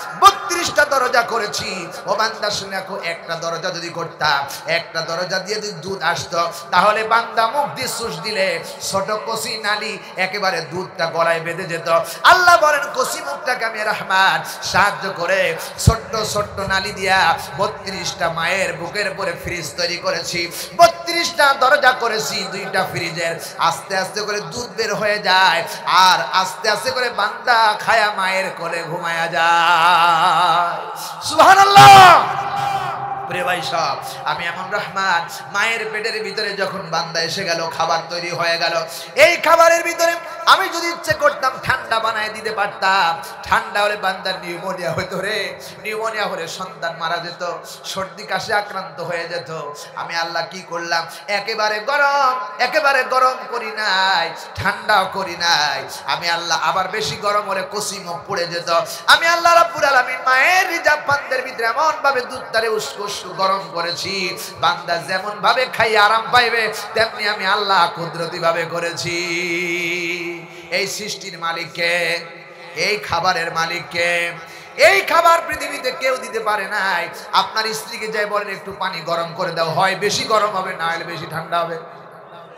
32টা দরজা করেছি। ও বান্দা শুনে রাখো, একটা দরজা যদি করতাম, একটা দরজা দিয়ে যদি দুধ আসতো, তাহলে বান্দা মুখ দিয়ে সুস দিলে ছোট কচি নালী একেবারে দুধটা গলায় বেঁধে যেত। আল্লাহ বলেন কচি মুখটাকে আমি রহমান সাহায্য করে ছোট্ট ছোট্ট নালী দিয়া 32টা মায়ের বুকের উপরে ফ্রিজ তৈরি করেছি, 32টা দরজা করেছি, 2টা ফ্রিজের। আস্তে আস্তে করে দুধ বের হয়ে যায়, আর আস্তে আস্তে করে বান্দা খায়া মায়ের কোলে ঘুমায়া যায়। সুবহানাল্লাহ। প্রিয় ভাই সব, আমি এমন রহমান, মায়ের পেটের ভিতরে যখন বান্দা এসে গেল, খাবার তৈরি হয়ে গেল, এই খাবারের ভিতরে আমি যদি ইচ্ছে করতাম ঠান্ডা বানায় দিতে পারতাম। ঠান্ডা হলে বান্দার নিউমোনিয়া হতো রে, নিউমোনিয়া হলে সন্তান মারা যেত, সর্দি কাশি আক্রান্ত হয়ে যেত। আমি আল্লাহ কি করলাম, একেবারে গরম করি নাই, ঠান্ডাও করি নাই। আমি আল্লাহ আবার বেশি গরম হলে কচি মুখ পড়ে যেত। আমি আল্লাহ রাব্বুল আলামিন মায়ের রিজার্ভ বান্দার ভিতরে এমন ভাবে দুধটারে উস্কো গরম করেছি, বান্দা যেমন ভাবে খাই আরাম পাইবে, তেমনি আমি আল্লাহ কুদরতি ভাবে করেছি। এই সৃষ্টির মালিককে, এই খাবারের মালিককে, এই খাবার পৃথিবীতে কেউ দিতে পারে নাই। আপনার স্ত্রীকে যাই বলেন একটু পানি গরম করে দাও, হয় বেশি গরম হবে, না হলে বেশি ঠান্ডা হবে।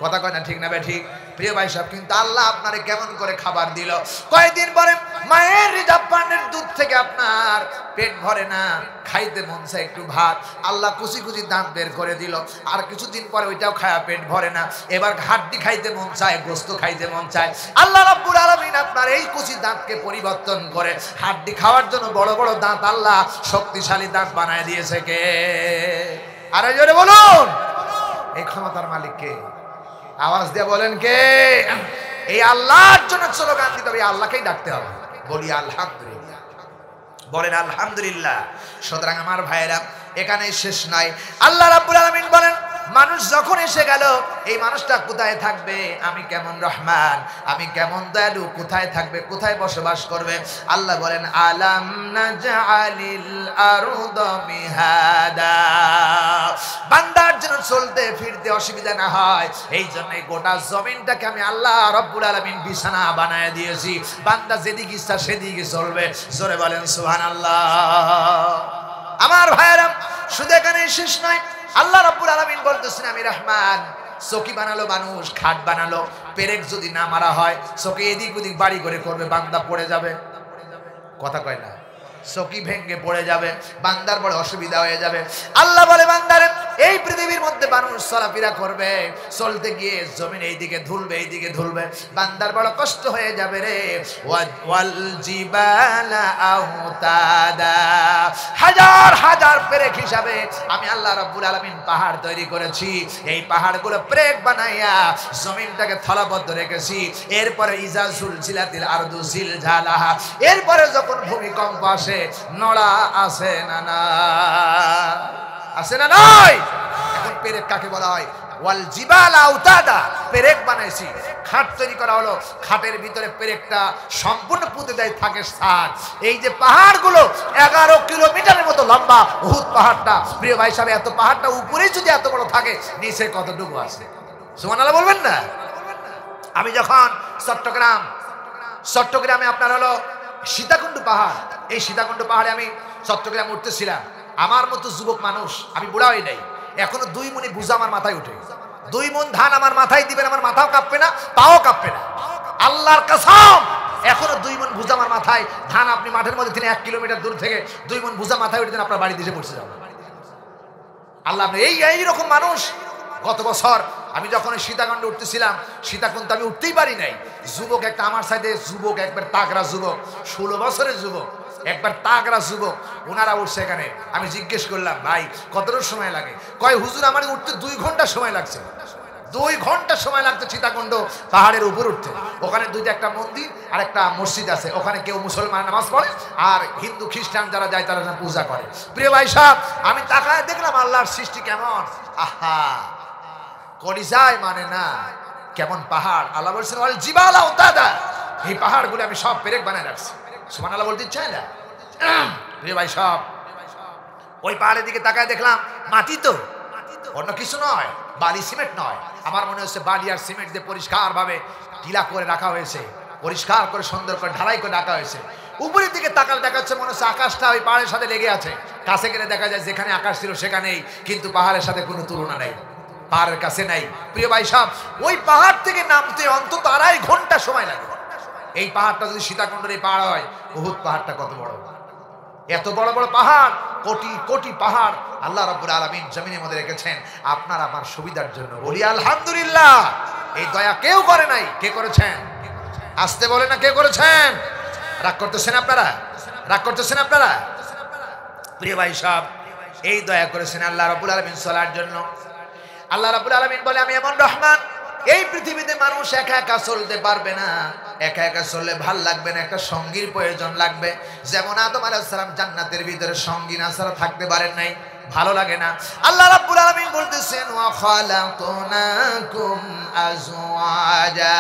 কথা কয় না, ঠিক না বে ঠিক? প্রিয় ভাই সব, কিন্তু আল্লাহ আপনারে কেমন করে খাবার দিল। কয়েকদিন পরে মায়ের রিজার্ভ পানের দুধ থেকে আপনার পেট ভরে না, খাইতে মন চায় একটু ভাত, আল্লাহ কুচি কুচি দাঁত বের করে দিল। আর কিছুদিন পরে ওইটাও খায়া পেট ভরে না, এবার হাড্ডি খাইতে মন চায়, গোস্ত খাইতে মন চায়। আল্লাহ রাব্বুল আলামিন আপনার এই কুচি দাঁতকে পরিবর্তন করে হাড্ডি খাওয়ার জন্য বড় বড় দাঁত আল্লাহ শক্তিশালী দাঁত বানায় দিয়েছে কে? আরে জোরে বলুন, এই ক্ষমতার মালিক কে? আওয়াজ দিয়ে বলেন কে? এই আল্লাহর জন্য স্লোগান দিতে হবে, আল্লাহকেই ডাকতে হবে। বলি আলহামদুলিল্লাহ, বলেন আলহামদুলিল্লাহ। সুতরাং আমার ভাইয়েরা, এখানেই শেষ নয়। আল্লাহ রাব্বুল আলামিন বলেন, মানুষ যখন এসে গেল, এই মানুষটা কোথায় থাকবে? আমি কেমন রহমান, আমি কেমন দয়ালু, কোথায় থাকবে, কোথায় বসবাস করবে? আল্লাহ বলেন, আলাম নাজআলিল আরদা মিহাদা। বান্দার যেন চলতে ফিরতে অসুবিধা না হয়, এই জন্য গোটা জমিনটাকে আমি আল্লাহ রাব্বুল আলামিন বিছানা বানায় দিয়েছি। বান্দা যেদিকে ইচ্ছা সেদিকে চলবে। জোরে বলেন সুবহানাল্লাহ। আমার ভাইয়েরা, শুধু এখানে শেষ নয়। আল্লাহ রাব্বুল আলামিন বলতেছেন, আমি রহমান। চকি বানালো মানুষ, খাট বানালো, পেরেক যদি না মারা হয়, চকি এদিক ওদিক বাড়ি করে করবে, বান্দা পড়ে যাবে। কথা কয় না, চকি ভেঙ্গে পড়ে যাবে, বান্দার বড় অসুবিধা হয়ে যাবে। আল্লাহ বলে, বান্দারে এই পৃথিবীর মধ্যে মানুষ চলাফেরা করবে, চলতে গিয়ে জমিন এইদিকে ধুলবে, এইদিকে ধুলবে, বান্দার বড় কষ্ট হয়ে যাবে রে। ওয়াল জিবালা আওতাদা, হাজার হাজার পেরেক হিসাবে আমি আল্লাহ রাব্বুল আলামিন পাহাড় তৈরি করেছি। এই পাহাড়গুলো পেরেক বানাইয়া জমিনটাকে থলাবদ্ধ রেখেছি। এরপরে ইজা জুলজিলাতিল আরদু জিলজালাহা, এরপরে যখন ভূমিকম্প আসে, নড়া আছে না না, আছে না নাই? এখন পেরেক কাকে বলা হয়? ওয়াল জিবালা আওতাদা, পেরেক বানাইছি। খাট তৈরি করা হলো, খাটের ভিতরে পেরেকটা সম্পূর্ণ পুঁতে দেয়, থাকে ছাদ। এই যে পাহাড়গুলো 11 কিলোমিটারের মতো লম্বা, উহুদ পাহাড়টা, প্রিয় ভাই সাহেব, এত পাহাড়টা উপরেই যদি এত বড় থাকে, নিচে কতটুকু আছে? সুবহানাল্লাহ বলবেন না? আমি যখন চট্টগ্রামে আপনার হলো সীতাকুণ্ড পাহাড়, এই সীতাকুণ্ড পাহাড়ে আমি চট্টগ্রামে উঠতেছিলাম। আমার মতো যুবক মানুষ, আমি বুড়া হই নাই, এখনো 2 মণ বুঝা আমার মাথায় উঠে। 2 মণ ধান আমার মাথায় দিবেন, আমার মাথাও কাঁপবে না, পাও কাঁপবে না। আল্লাহর কসম, এখনো 2 মণ বুঝা আমার মাথায় ধান, আপনি মাঠের মধ্যে তিনি 1 কিলোমিটার দূর থেকে 2 মণ বুঝা মাথায় উঠে দেন, আপনার বাড়িতে এসে পড়ছে যাবে। আল্লাহ, আপনি এইরকম মানুষ। গত বছর আমি যখন সীতাকুণ্ডে উঠতেছিলাম, সীতাকুণ্ড আমি উঠতেই পারি নাই। যুবক একটা আমার সাথে, যুবক একবার তাগড়া যুবক, 16 বছরের যুবক, একবার তাগড়া যুবক, ওনারা উঠছে এখানে। আমি জিজ্ঞেস করলাম, ভাই কতটা সময় লাগে? কয়, হুজুর আমার উঠতে 2 ঘন্টা সময় লাগছে। 2 ঘন্টা সময় লাগতো সীতাকুণ্ড পাহাড়ের উপর উঠতে। ওখানে দুইটা, একটা মন্দির আর একটা মসজিদ আছে। ওখানে কেউ মুসলমান নামাজ পড়ে, আর হিন্দু খ্রিস্টান যারা যায় তারা পূজা করে। প্রিয় ভাই সাহেব, আমি তাকায় দেখলাম আল্লাহর সৃষ্টি কেমন। আহা, কলিজায় মানে না, কেমন পাহাড়। আল্লাহ বলছেন, ওয়াল জিবালা আওতাদা, এই পাহাড়গুলো আমি সব পেরেক বানায় রাখছি। সুবহানাল্লাহ বলতে ইচ্ছা হয় না? প্রিয় ভাই সব, ওই পাহাড়ের দিকে তাকায় দেখলাম মাটি, তো অন্য কিছু নয়, বালি সিমেন্ট নয়। আমার মনে হচ্ছে বালি আর সিমেন্ট দিয়ে পরিষ্কার ভাবে ঢিলা করে রাখা হয়েছে, পরিষ্কার করে সুন্দর করে ঢালাই করে রাখা হয়েছে। উপরের দিকে তাকালে দেখা যাচ্ছে মনে হচ্ছে আকাশটা ওই পাহাড়ের সাথে লেগে আছে। কাছে গেলে দেখা যায় যেখানে আকাশ ছিল সেখানেই, কিন্তু পাহাড়ের সাথে কোনো তুলনা নেই, পাহাড়ের কাছে নাই। প্রিয় ভাই সাহেব, ওই পাহাড় থেকে নামতে অন্তত 2.5 ঘন্টা সময় লাগে। এই পাহাড়টা যদি সীতাকুণ্ডের এই পাহাড় হয়, উহুদ পাহাড়টা কত বড়! এত বড় বড় পাহাড়, কোটি কোটি পাহাড় আল্লাহ রাব্বুল আলামিন জমিনের মধ্যে রেখেছেন আপনার আমার সুবিধার জন্য। বলি আলহামদুলিল্লাহ। এই দয়া কেউ করে নাই, কে করেছেন? আসতে বলে না, কে করেছেন? রাগ করতেছেন আপনারা? রাগ করতেছেন আপনারা? প্রিয় ভাই সাহেব, এই দয়া করেছেন আল্লাহ রাব্বুল আলামিন চলার জন্য। আল্লাহ রাব্বুল আলামিন বলে, আমি এমন রহমান, এই পৃথিবীতে মানুষ একা একা চলতে পারবে না। একা একা চললে ভাল লাগবে না, একটা সঙ্গীর প্রয়োজন লাগবে। যেমন আদম আলাইহিস সালাম জান্নাতের ভিতরে সঙ্গী না ছাড়া থাকতে পারেন নাই, ভালো লাগে না। আল্লাহ রাব্বুল আলামিন বলতেছেন, ওয়া খালাকনাকুম আজওয়াজা,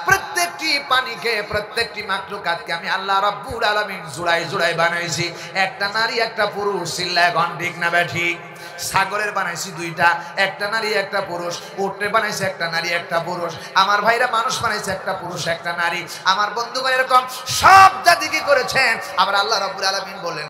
প্রত্যেকটি প্রাণীকে, প্রত্যেকটি মাখলুকাতকে আমি আল্লাহ রাব্বুল আলামিন জোড়ায় জোড়ায় বানাইছি। একটা নারী একটা পুরুষ, চিল্লায় এখন ঠিক না ব্যাঠিক? ছাগলের বানাইছি 2টা, একটা নারী একটা পুরুষ। উটরে বানাইছে একটা নারী একটা পুরুষ। আমার ভাইরা মানুষ বানাইছে একটা পুরুষ একটা নারী। আমার বন্ধুগণ এরকম সব জাতি কি করেছেন? আবার আল্লাহ রাব্বুল আলামিন বলেন,